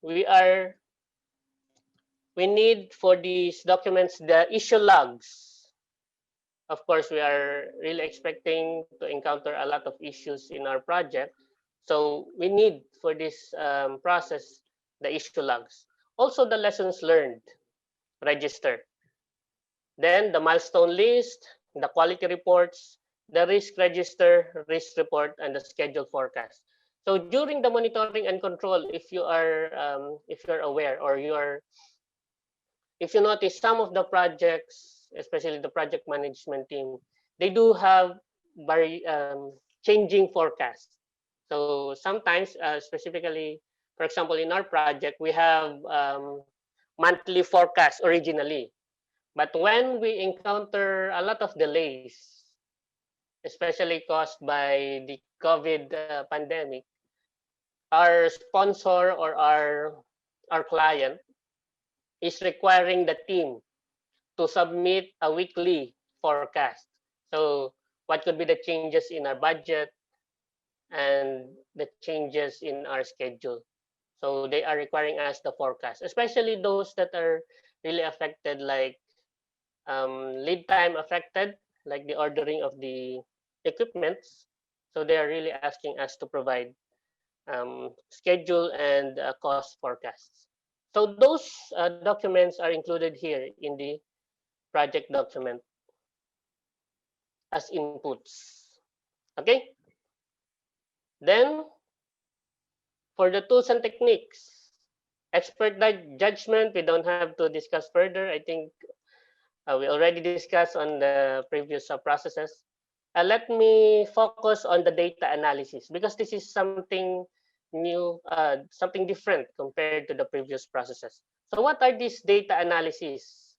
we need for these documents the issue logs. Of course, we are really expecting to encounter a lot of issues in our project. So we need for this process the issue logs. Also the lessons learned register. Then the milestone list, the quality reports, the risk register, risk report, and the schedule forecast. So during the monitoring and control, if you're aware or if you notice some of the projects, especially the project management team, they do have very changing forecasts. So sometimes, specifically, for example, in our project, we have monthly forecast originally. But when we encounter a lot of delays, especially caused by the COVID pandemic, our sponsor or our client is requiring the team to submit a weekly forecast. So what could be the changes in our budget and the changes in our schedule? So they are requiring us the forecast, especially those that are really affected, like lead time affected, like the ordering of the equipments. So they are really asking us to provide schedule and cost forecasts. So those documents are included here in the project document as inputs. Okay. Then for the tools and techniques, expert judgment, we don't have to discuss further. I think we already discussed on the previous processes. Let me focus on the data analysis because this is something new, something different compared to the previous processes. So what are these data analysis?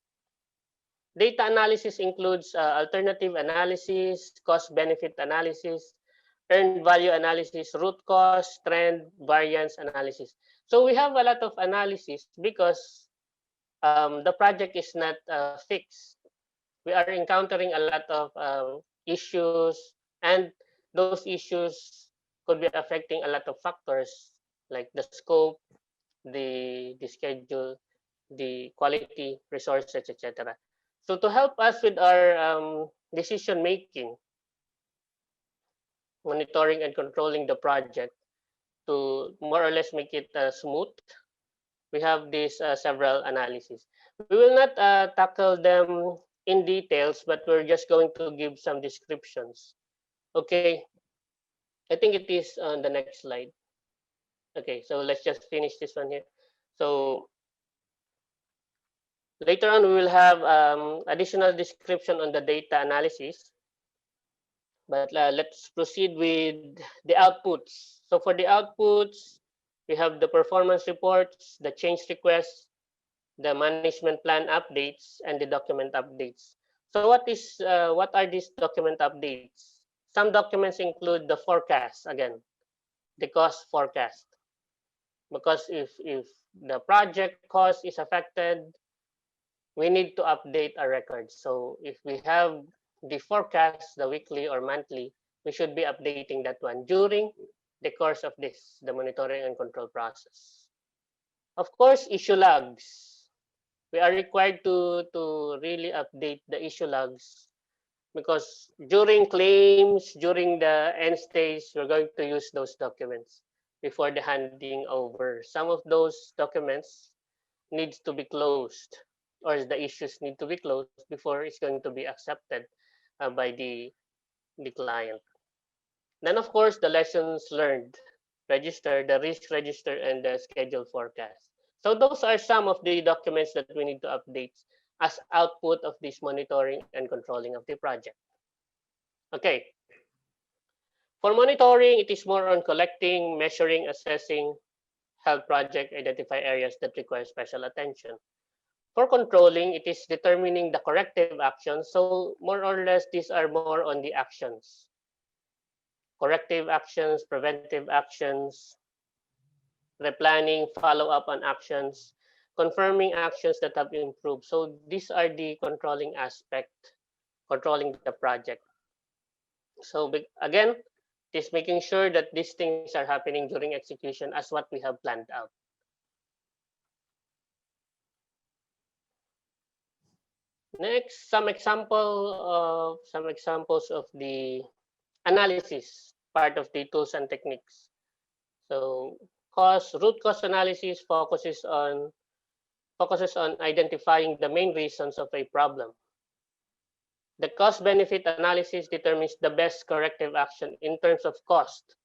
Data analysis includes alternative analysis, cost benefit analysis, earned value analysis, root cause, trend, variance analysis. So we have a lot of analysis because the project is not fixed. We are encountering a lot of issues, and those issues could be affecting a lot of factors like the scope, the schedule, the quality, resources, etc. So to help us with our decision making, monitoring and controlling the project to more or less make it smooth, we have these several analyses. We will not tackle them in details, but we're just going to give some descriptions. Okay, I think it is on the next slide. Okay, so let's just finish this one here. So later on, we will have additional description on the data analysis. But let's proceed with the outputs. So for the outputs, we have the performance reports, the change requests, the management plan updates, and the document updates. So what are these document updates? Some documents include the forecast, again, the cost forecast. Because if the project cost is affected, we need to update our records. So if we have the forecast, the weekly or monthly, we should be updating that one during the course of this, the monitoring and control process. Of course, issue logs. We are required to really update the issue logs because during claims, during the end stage, we're going to use those documents before the handing over. Some of those documents needs to be closed, or the issues need to be closed before it's going to be accepted by the client. Then, of course, the lessons learned register, the risk register, and the schedule forecast. So those are some of the documents that we need to update as output of this monitoring and controlling of the project. Okay. For monitoring, it is more on collecting, measuring, assessing, help project identify areas that require special attention. For controlling, it is determining the corrective actions. So more or less, these are more on the actions. Corrective actions, preventive actions, replanning, follow up on actions, confirming actions that have improved. So these are the controlling aspect, controlling the project. So again, it is making sure that these things are happening during execution as what we have planned out. Next, some examples of the analysis part of the tools and techniques. So root cause analysis focuses on identifying the main reasons of a problem. The cost benefit analysis determines the best corrective action in terms of cost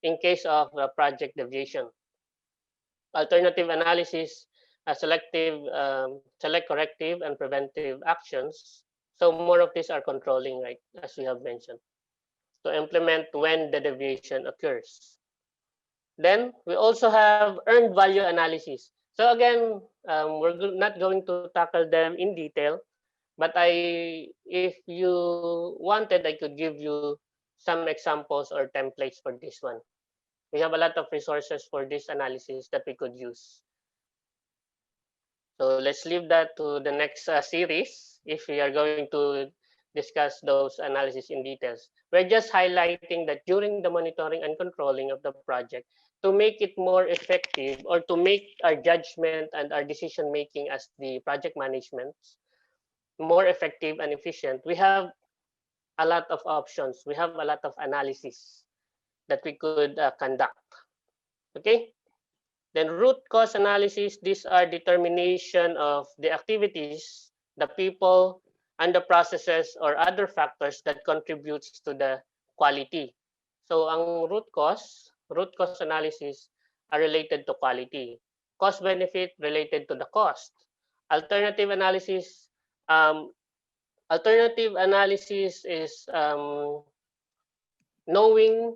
in case of a project deviation. Alternative analysis select corrective and preventive actions. So more of these are controlling, right, as we have mentioned, to implement when the deviation occurs. Then we also have earned value analysis. So again, we're not going to tackle them in detail, but if you wanted, I could give you some examples or templates for this one. We have a lot of resources for this analysis that we could use. So let's leave that to the next series if we are going to discuss those analysis in details. We're just highlighting that during the monitoring and controlling of the project, to make it more effective or to make our judgment and our decision making as the project management more effective and efficient, we have a lot of options. We have a lot of analysis that we could conduct. Okay. Then root cause analysis, these are determination of the activities, the people, and the processes or other factors that contributes to the quality. So ang root cause analysis are related to quality. Cost benefit related to the cost. Alternative analysis is knowing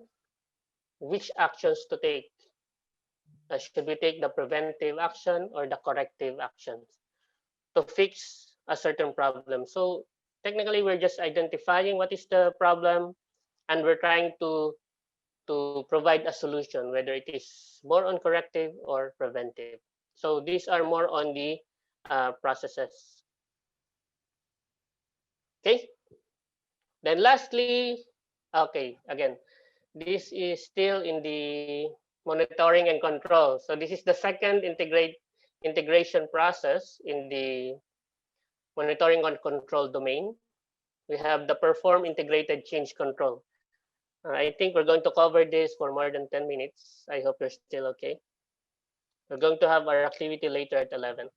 which actions to take. Should we take the preventive action or the corrective actions to fix a certain problem? So technically, we're just identifying what is the problem, and we're trying to to provide a solution, whether it is more on corrective or preventive. So these are more on the processes. Okay. Then lastly, okay, again, this is still in the monitoring and control. So this is the second integration process in the monitoring and control domain. We have the perform integrated change control. I think we're going to cover this for more than 10 minutes. I hope you're still okay. We're going to have our activity later at 11.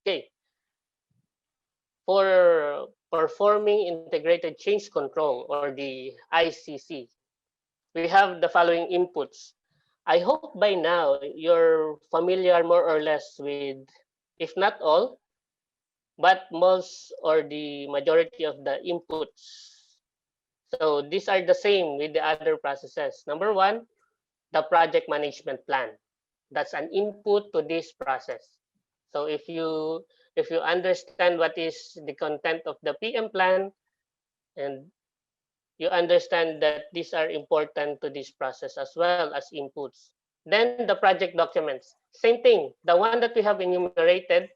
Okay. For performing integrated change control, or the ICC, we have the following inputs. I hope by now you're familiar more or less with, if not all, but most or the majority of the inputs. So these are the same with the other processes. Number one, the project management plan. That's an input to this process. So if you understand what is the content of the PM plan, and you understand that these are important to this process as well as inputs. Then the project documents, same thing. The one that we have enumerated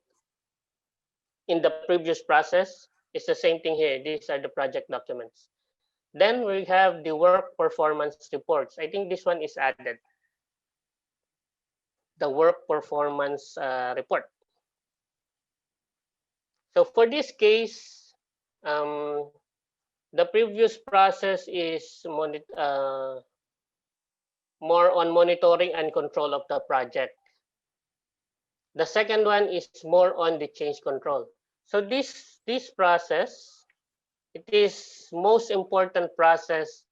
in the previous process is the same thing here. These are the project documents. Then we have the work performance reports. I think this one is added. The work performance report. So for this case, the previous process is more on monitoring and control of the project. The second one is more on the change control. So this process, it is most important process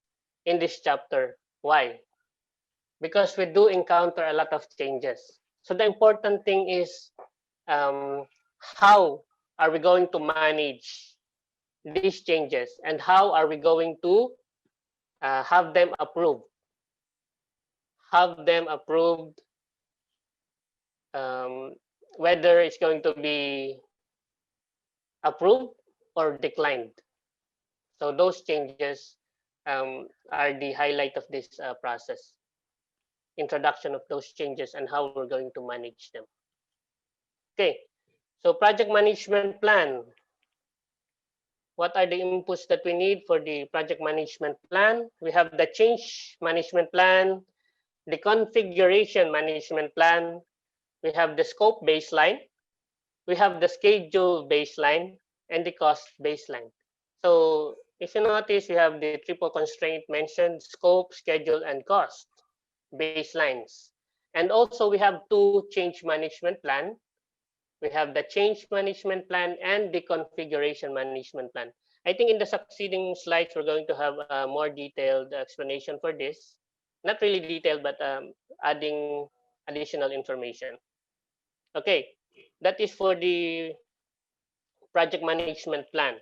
in this chapter. Why? Because we do encounter a lot of changes. So the important thing is how are we going to manage these changes, and how are we going to have them approved? Have them approved, whether it's going to be approved or declined. So those changes are the highlight of this process. Introduction of those changes and how we're going to manage them. Okay, so project management plan. What are the inputs that we need for the project management plan? We have the change management plan, the configuration management plan, we have the scope baseline, we have the schedule baseline, and the cost baseline. So if you notice, we have the triple constraint mentioned: scope, schedule, and cost baselines. And also we have two change management plan. We have the change management plan and the configuration management plan. I think in the succeeding slides, we're going to have a more detailed explanation for this. Not really detailed, but adding additional information. Okay, that is for the project management plan.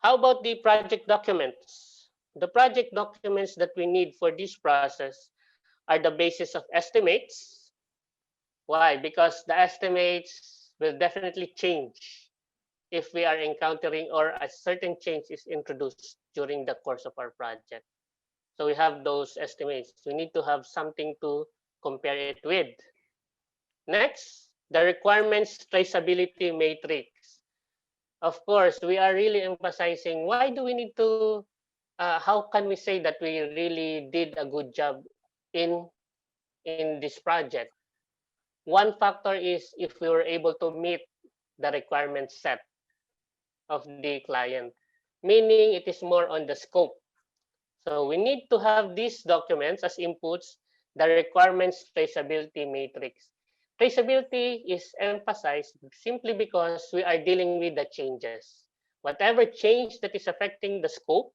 How about the project documents? The project documents that we need for this process are the basis of estimates. Why? Because the estimates will definitely change if we are encountering or a certain change is introduced during the course of our project. So we have those estimates. We need to have something to compare it with. Next, the requirements traceability matrix. Of course, we are really emphasizing, why do we need to, how can we say that we really did a good job in this project? One factor is if we were able to meet the requirements set of the client, meaning it is more on the scope. So we need to have these documents as inputs, the requirements traceability matrix. Traceability is emphasized simply because we are dealing with the changes. Whatever change that is affecting the scope,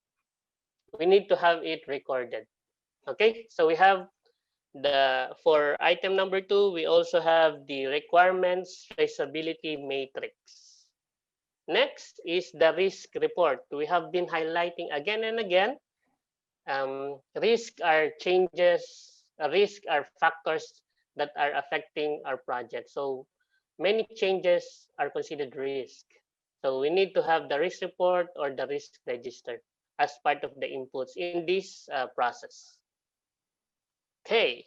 we need to have it recorded. Okay, so we have for item number 2, we also have the requirements traceability matrix. Next is the risk report. We have been highlighting again and again. Risk are changes, risk are factors that are affecting our project. So many changes are considered risk. So we need to have the risk report or the risk register as part of the inputs in this process. Okay.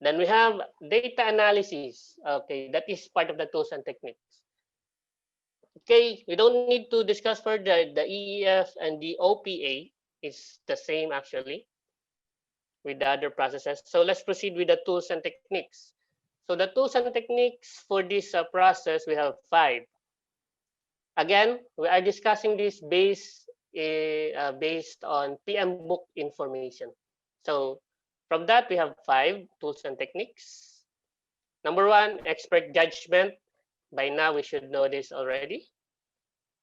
Then we have data analysis. Okay, that is part of the tools and techniques. Okay, we don't need to discuss further. The EEF and the OPA is the same actually with the other processes. So let's proceed with the tools and techniques. So the tools and techniques for this process, we have 5. Again, we are discussing this based on PM book information. So from that, we have 5 tools and techniques. Number 1, expert judgment. By now, we should know this already.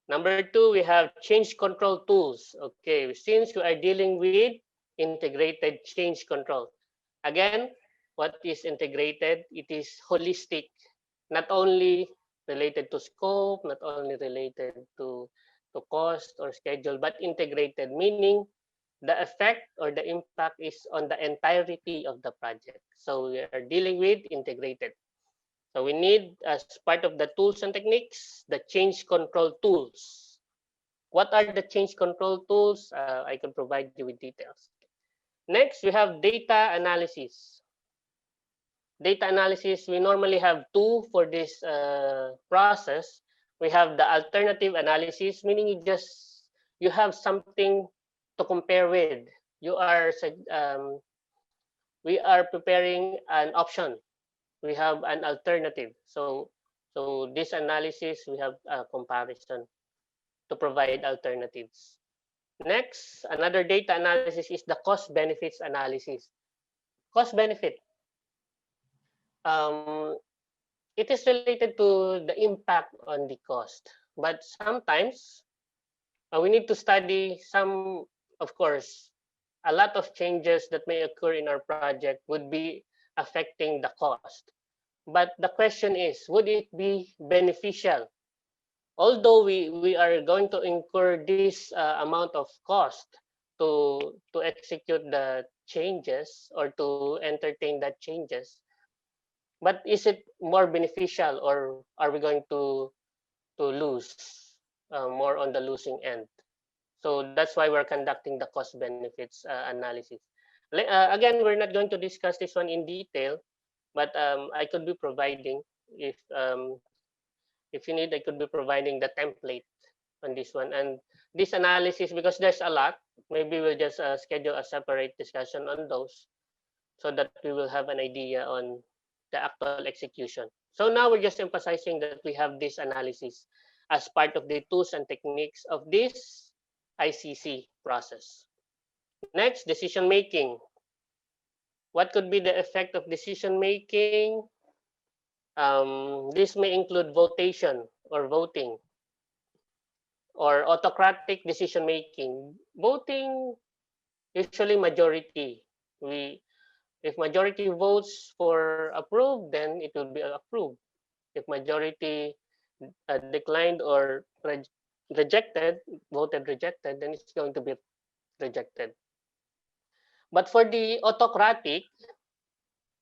Number 2, we have change control tools. Okay, since we are dealing with integrated change control. Again, what is integrated? It is holistic, not only related to scope, not only related to cost or schedule, but integrated, meaning the effect or the impact is on the entirety of the project. So we are dealing with integrated. So we need, as part of the tools and techniques, the change control tools. What are the change control tools? I can provide you with details. Next, we have data analysis. Data analysis, we normally have 2 for this process. We have the alternative analysis, meaning you have something to compare with. We are preparing an option. We have an alternative. So this analysis, we have a comparison to provide alternatives. Next, another data analysis is the cost benefits analysis. Cost benefit. It is related to the impact on the cost, but sometimes we need to study some, of course, a lot of changes that may occur in our project would be affecting the cost. But the question is, would it be beneficial? Although we are going to incur this amount of cost to execute the changes or to entertain that changes, but is it more beneficial, or are we going to lose more on the losing end? So that's why we're conducting the cost benefits analysis. Again, we're not going to discuss this one in detail, but I could be providing, if you need, I could be providing the template on this one. And this analysis, because there's a lot, maybe we'll just schedule a separate discussion on those so that we will have an idea on the actual execution. So now we're just emphasizing that we have this analysis as part of the tools and techniques of this ICC process. Next, decision making. What could be the effect of decision making? This may include votation or voting, or autocratic decision making. Voting, usually majority. If majority votes for approve, then it will be approved. If majority declined or rejected, voted rejected, then it's going to be rejected. But for the autocratic,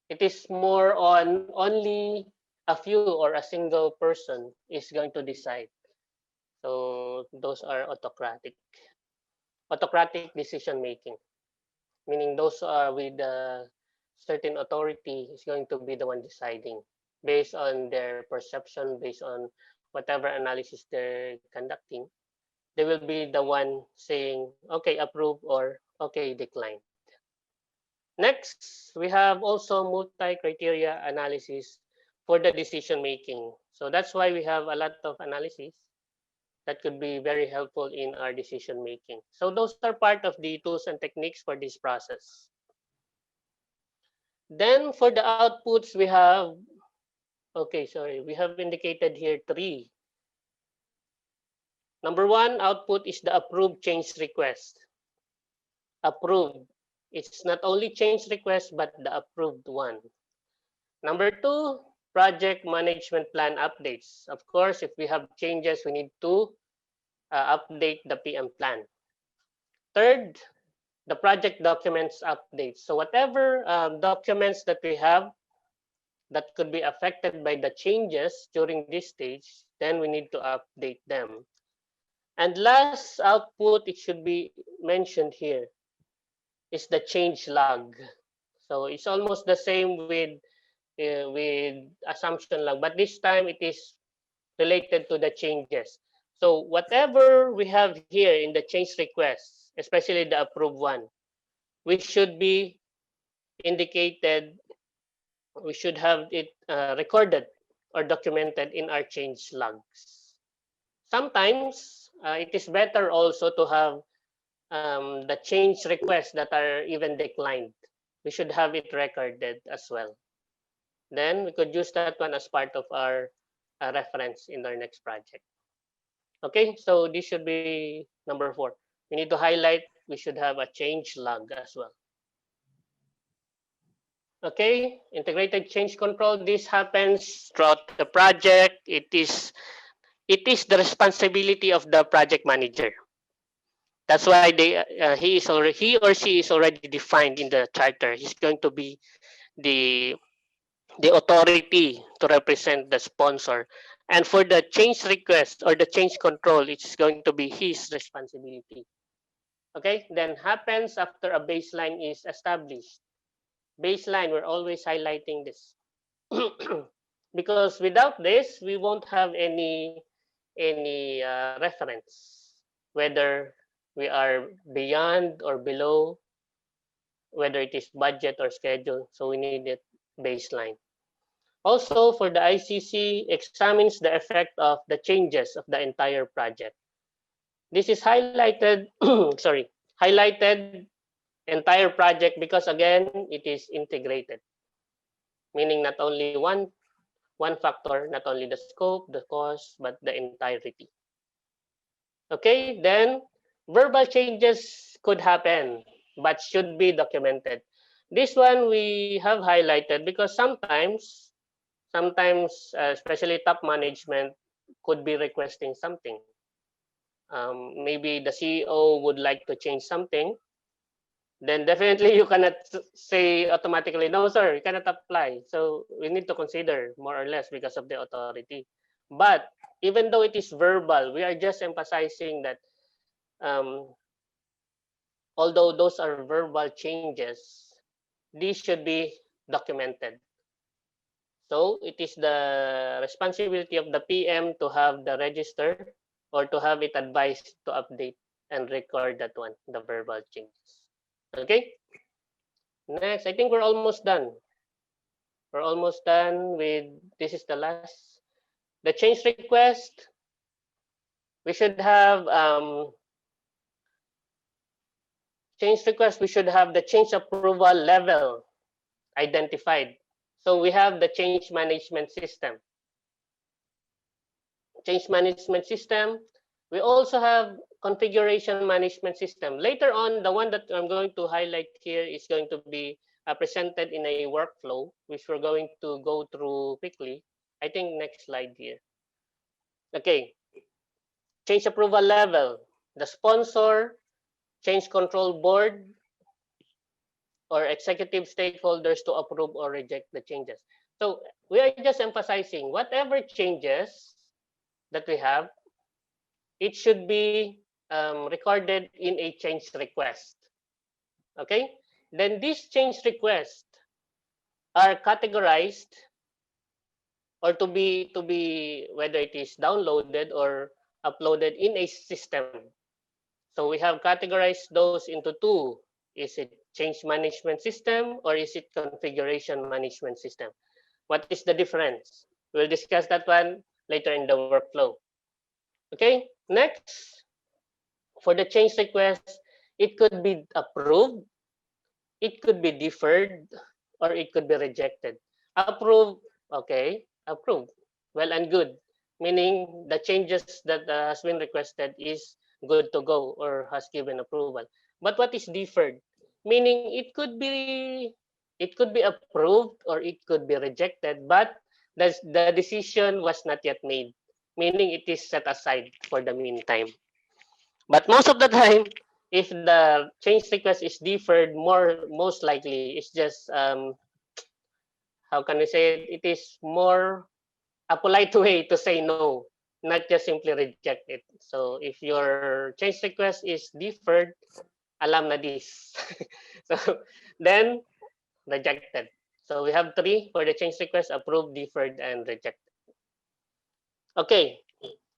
it is more on only a few or a single person is going to decide. So those are autocratic. Autocratic decision making, meaning those are with a certain authority is going to be the one deciding based on their perception, based on whatever analysis they're conducting. They will be the one saying, okay, approve, or okay, decline. Next, we have also multi-criteria analysis for the decision making. So that's why we have a lot of analysis that could be very helpful in our decision making. So those are part of the tools and techniques for this process. Then for the outputs, we have, okay, sorry, we have indicated here 3. Number 1, output is the approved change request. Approved. It's not only change request, but the approved one. Number 2, project management plan updates. Of course, if we have changes, we need to update the PM plan. Third, the project documents updates. So whatever documents that we have that could be affected by the changes during this stage, then we need to update them. And last output, it should be mentioned here, is the change log. So it's almost the same with assumption log, but this time it is related to the changes. So whatever we have here in the change request, especially the approved one, we should be indicated, we should have it recorded or documented in our change logs. Sometimes it is better also to have the change requests that are even declined. We should have it recorded as well. Then we could use that one as part of our reference in our next project. Okay, so this should be number 4. We need to highlight, we should have a change log as well. Okay, integrated change control. This happens throughout the project. It is the responsibility of the project manager. That's why he or she is already defined in the charter. He's going to be the authority to represent the sponsor. And for the change request or the change control, it's going to be his responsibility. Okay, then happens after a baseline is established. Baseline, we're always highlighting this. Because without this, we won't have any reference, whether we are beyond or below, whether it is budget or schedule. So we need it baseline. Also, for the ICC, examines the effect of the changes of the entire project. This is highlighted, sorry, highlighted entire project because again, it is integrated, meaning not only one factor, not only the scope, the cost, but the entirety. Okay, then verbal changes could happen, but should be documented. This one we have highlighted because sometimes, especially top management could be requesting something. Maybe the CEO would like to change something. Then definitely you cannot say automatically, no, sir, you cannot apply. So we need to consider more or less because of the authority. But even though it is verbal, we are just emphasizing that although those are verbal changes, these should be documented. So it is the responsibility of the PM to have the register or to have it advised to update and record that one, the verbal changes. Okay. Next, I think we're almost done. We're almost done with, this is the last. The change request, we should have change request, we should have the change approval level identified. So we have the change management system. Change management system. We also have configuration management system. Later on, the one that I'm going to highlight here is going to be presented in a workflow, which we're going to go through quickly. I think next slide here. Okay. Change approval level. The sponsor, change control board, or executive stakeholders to approve or reject the changes. So we are just emphasizing whatever changes that we have, it should be recorded in a change request. Okay, then these change requests are categorized or to be whether it is downloaded or uploaded in a system. So we have categorized those into 2. Is it change management system or is it configuration management system? What is the difference? We'll discuss that one later in the workflow. Okay, next, for the change request, it could be approved, it could be deferred, or it could be rejected. Approved, okay, approved, well and good, meaning the changes that has been requested is good to go or has given approval. But what is deferred? Meaning it could be approved or it could be rejected, but the decision was not yet made, meaning it is set aside for the meantime. But most of the time, if the change request is deferred, most likely it's just how can we say it? It is more a polite way to say no, not just simply reject it. So if your change request is deferred, alam na this. So then rejected. So we have 3 for the change request: approved, deferred, and rejected. Okay,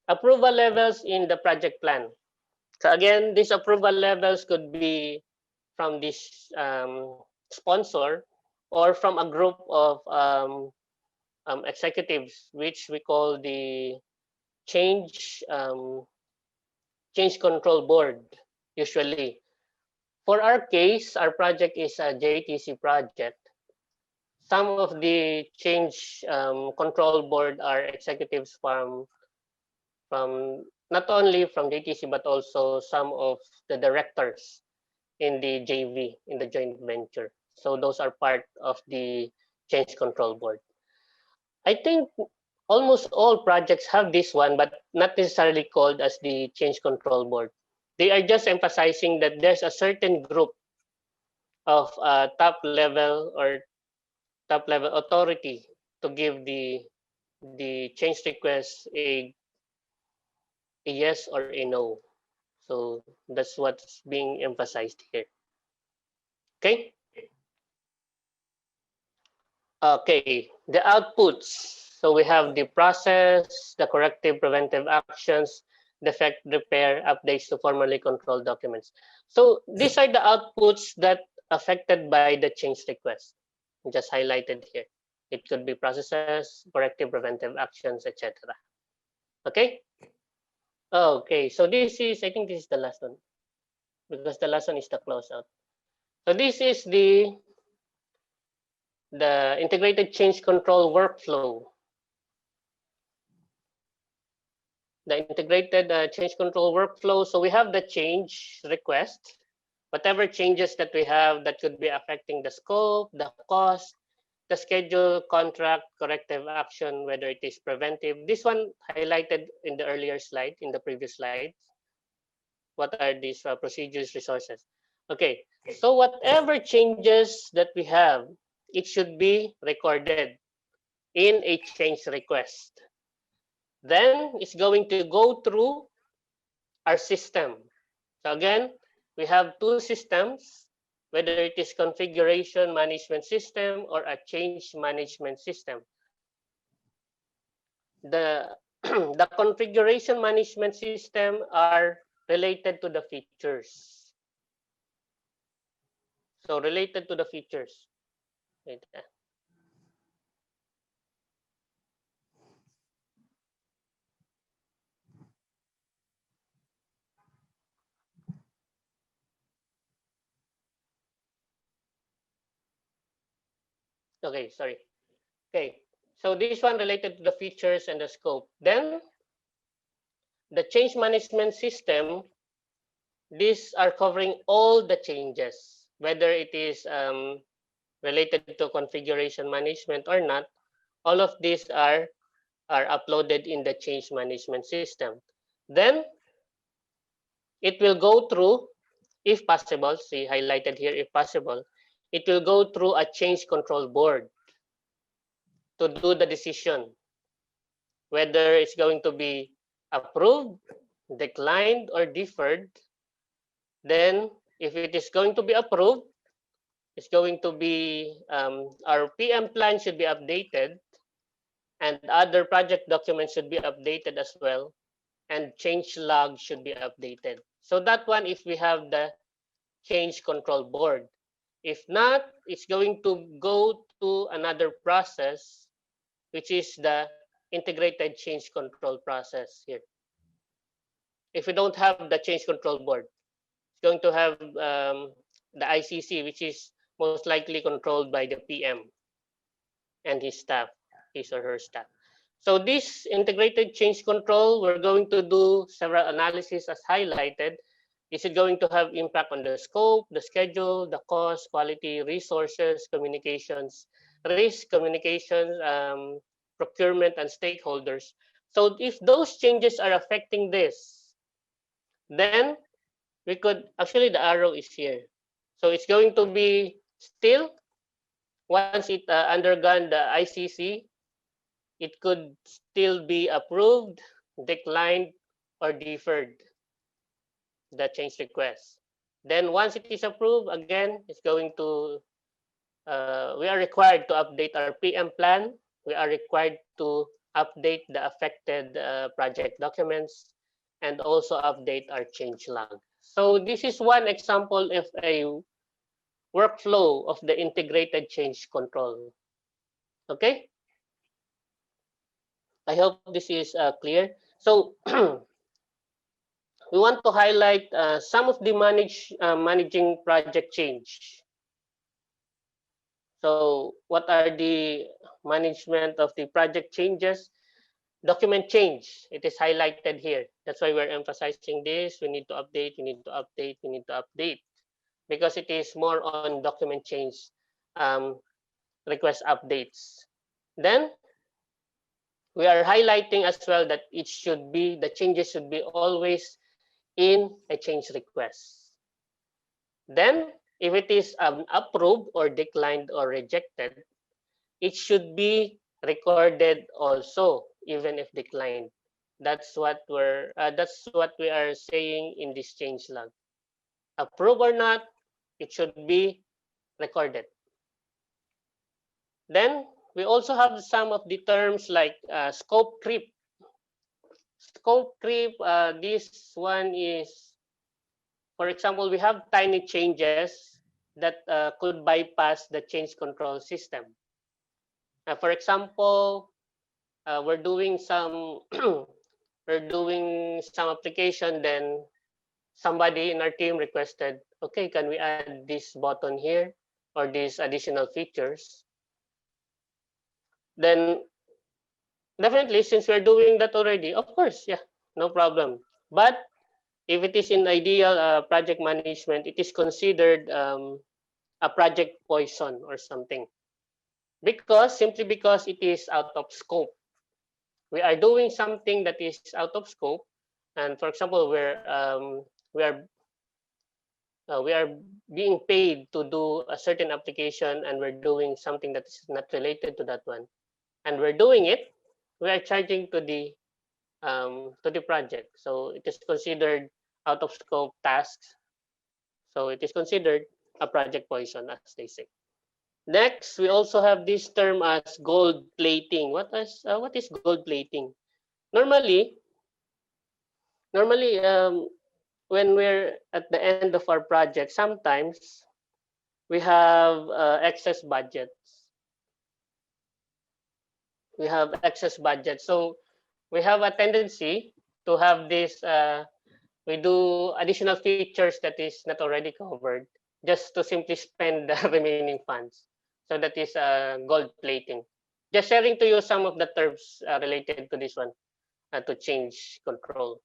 approval levels in the project plan. So again, these approval levels could be from this sponsor or from a group of executives, which we call the change change control board usually. For our case, our project is a JTC project. Some of the change control board are executives from not only from JTC but also some of the directors in the JV, in the joint venture. So those are part of the change control board. I think almost all projects have this one, but not necessarily called as the change control board. They are just emphasizing that there's a certain group of top level authority to give the change request a yes or a no. So that's what's being emphasized here. Okay. Okay, the outputs. So we have the process, the corrective preventive actions, defect repair, updates to formally controlled documents. So these are the outputs that affected by the change request, just highlighted here. It could be processes, corrective preventive actions, etc. Okay. Okay, so this is, I think this is the last one, because the last one is the closeout. So this is the integrated change control workflow. The integrated change control workflow. So we have the change request, whatever changes that we have that could be affecting the scope, the cost, the schedule, contract, corrective action, whether it is preventive. This one highlighted in the earlier slide, in the previous slide. What are these procedures, resources? Okay, so whatever changes that we have, it should be recorded in a change request. Then it's going to go through our system. So again, we have 2 systems, whether it is configuration management system or a change management system. The, the configuration management system are related to the features. So related to the features. Wait. Okay, sorry. Okay, so this one related to the features and the scope. Then the change management system, these are covering all the changes, whether it is related to configuration management or not. All of these are uploaded in the change management system. Then it will go through, if possible, see highlighted here, if possible, it will go through a change control board to do the decision, whether it's going to be approved, declined, or deferred. Then if it is going to be approved, it's going to be, our PM plan should be updated, and other project documents should be updated as well, and change log should be updated. So that one, if we have the change control board. If not, it's going to go to another process, which is the integrated change control process here. If we don't have the change control board, it's going to have the ICC, which is most likely controlled by the PM and his staff, his or her staff. So this integrated change control, we're going to do several analyses as highlighted. Is it going to have impact on the scope, the schedule, the cost, quality, resources, communications, risk, communications, procurement, and stakeholders? So if those changes are affecting this, then we could, actually the arrow is here. So it's going to be still, once it undergone the ICC, it could still be approved, declined, or deferred, the change request. Then once it is approved, again, it's going to we are required to update our PM plan. We are required to update the affected project documents and also update our change log. So this is one example of a workflow of the integrated change control. Okay, I hope this is clear. So we want to highlight some of the managing project change. So what are the management of the project changes? Document change, it is highlighted here. That's why we're emphasizing this. We need to update, we need to update, we need to update, because it is more on document change um, request updates. Then we are highlighting as well that it should be, the changes should be always in a change request. Then if it is approved or declined or rejected, it should be recorded also, even if declined. That's what we are saying in this change log. Approve or not, it should be recorded. Then we also have some of the terms like scope creep. Scope creep, this one is, for example, we have tiny changes that could bypass the change control system. For example, we're doing some we're doing some application, then somebody in our team requested, okay, can we add this button here or these additional features? Then definitely, since we're doing that already, of course, yeah, no problem. But if it is in ideal project management, it is considered a project poison or something, because simply because it is out of scope. We are doing something that is out of scope, and for example, we are we are being paid to do a certain application, and we're doing something that is not related to that one, and we're doing it. We are charging to the project, so it is considered out of scope tasks. So it is considered a project poison, as they say. Next, we also have this term as gold plating. What is gold plating? Normally, normally, when we're at the end of our project, sometimes we have excess budgets. We have excess budget, so we have a tendency to have this. We do additional features that is not already covered, just to simply spend the remaining funds. So that is gold plating. Just sharing to you some of the terms related to this one, to change control.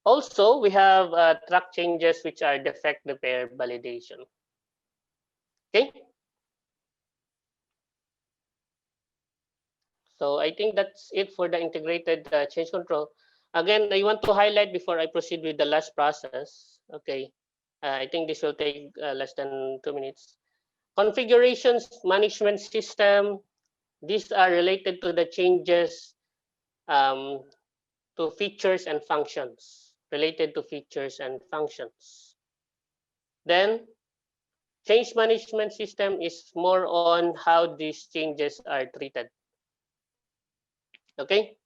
Also, we have track changes, which are defect repair validation. Okay. So I think that's it for the integrated change control. Again, I want to highlight before I proceed with the last process. Okay. I think this will take less than 2 minutes. Configurations management system. These are related to the changes to features and functions, related to features and functions. Then change management system is more on how these changes are treated. Okay,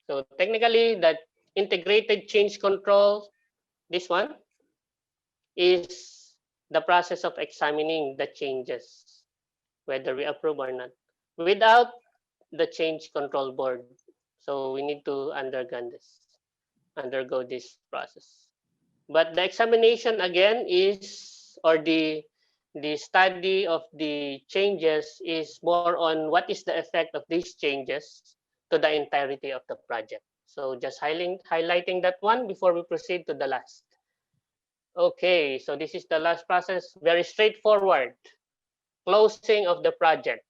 so technically that integrated change control, this one, is the process of examining the changes, whether we approve or not, without the change control board. So we need to undergo this process. But the examination again is, or the study of the changes is more on what is the effect of these changes to the entirety of the project. So just highlighting that one before we proceed to the last. Okay, so this is the last process, very straightforward. Closing of the project.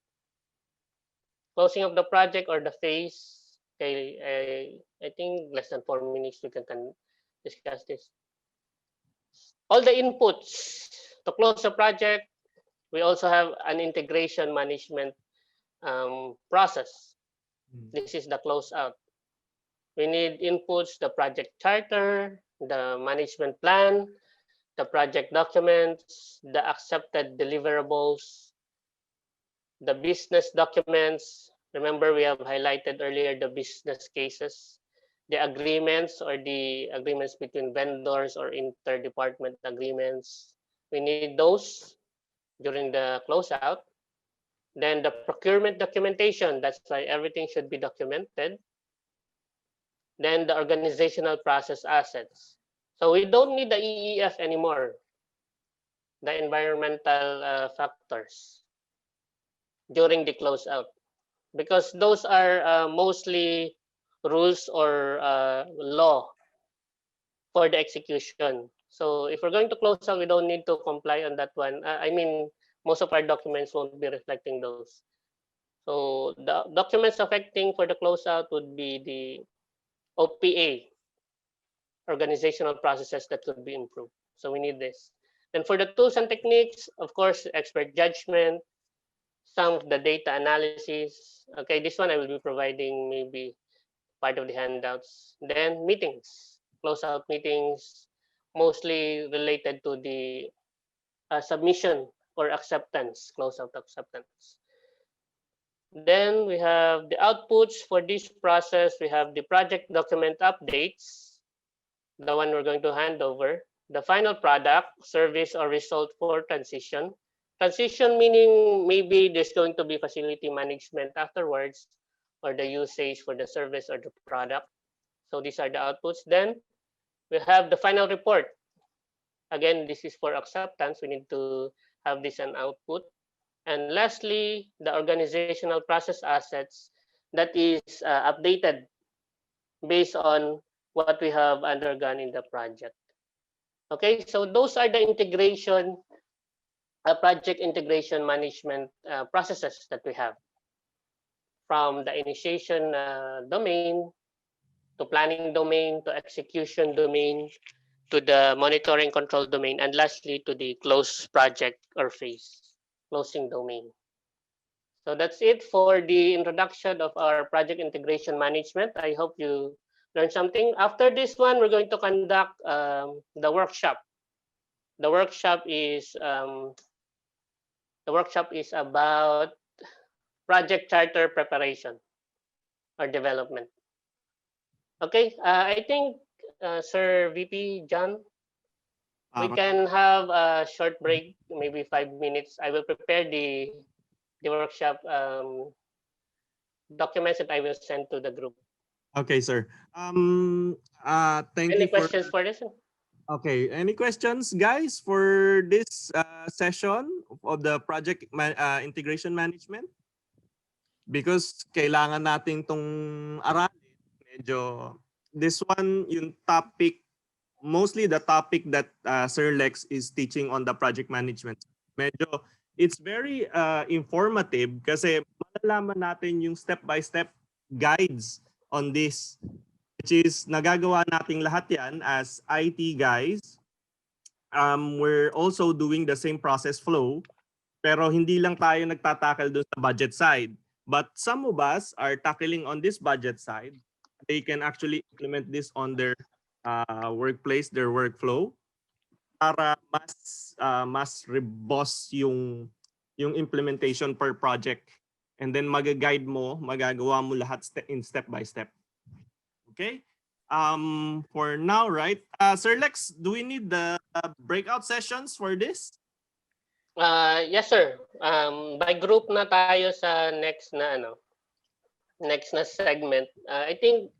Closing of the project or the phase. Okay, I think less than 4 minutes we can discuss this. All the inputs to close the project. We also have an integration management process. This is the closeout. We need inputs, the project charter, the management plan, the project documents, the accepted deliverables, the business documents. Remember, we have highlighted earlier the business cases, the agreements or the agreements between vendors or interdepartment agreements. We need those during the closeout. Then the procurement documentation, that's why everything should be documented. Then the organizational process assets. So we don't need the EEF anymore, the environmental factors during the closeout, because those are mostly rules or law for the execution. So if we're going to close out, we don't need to comply on that one. I mean, most of our documents won't be reflecting those. So the documents affecting for the closeout would be the OPA, organizational processes that could be improved. So we need this. Then for the tools and techniques, of course, expert judgment, some of the data analysis. Okay, this one I will be providing maybe part of the handouts. Then meetings, closeout meetings, mostly related to the submission or acceptance, closeout acceptance. Then we have the outputs for this process. We have the project document updates, the one we're going to hand over, the final product, service or result for transition. Transition meaning maybe there's going to be facility management afterwards, or the usage for the service or the product. So these are the outputs. Then we have the final report. Again, this is for acceptance. We need to have this an output. And lastly, the organizational process assets that is updated based on what we have undergone in the project. Okay, so those are the integration, project integration management processes that we have, from the initiation domain to planning domain to execution domain to the monitoring control domain, and lastly to the close project or phase, closing domain. So that's it for the introduction of our project integration management. I hope you learned something. After this one, we're going to conduct the workshop. The workshop is about project charter preparation or development. Okay, I think Sir VP John, we can have a short break, maybe 5 minutes. I will prepare the workshop documents that I will send to the group. Okay, sir. Thank Any you for. questions for this? Okay, any questions, guys, for this session of the project integration management? Because kailangan natin tong aralin. Medyo this one yung topic, mostly the topic that Sir Lex is teaching on the project management. Medyo it's very informative kasi malalaman natin yung step-by-step guides on this, which is nagagawa nating lahat yan as IT guys. We're also doing the same process flow, pero hindi lang tayo nagtatakal doon sa budget side. But some of us are tackling on this budget side. They can actually implement this on their workplace, their workflow, para mas robust yung implementation per project. And then mag-guide mo, magagawa mo lahat in step by step. Okay? For now, right? Sir Lex, do we need the breakout sessions for this? Yes, sir. By group na tayo sa next na segment. I think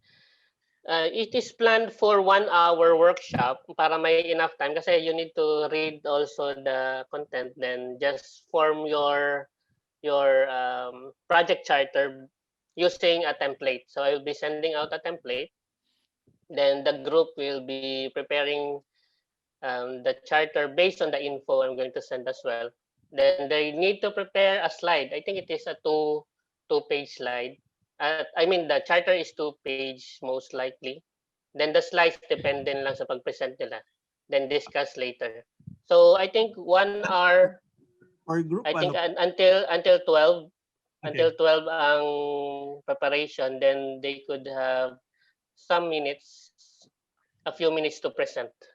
it is planned for 1 hour workshop para may enough time kasi you need to read also the content, then just form your project charter using a template. So I will be sending out a template. Then the group will be preparing the charter based on the info I'm going to send as well. Then they need to prepare a slide. I think it is a two-page slide. I mean, the charter is 2-page most likely. Then the slides dependent lang sa pag-present nila. Then discuss later. So I think 1 hour. Or group? I think until 12. Okay. Until 12 ang preparation. Then they could have some minutes, a few minutes to present.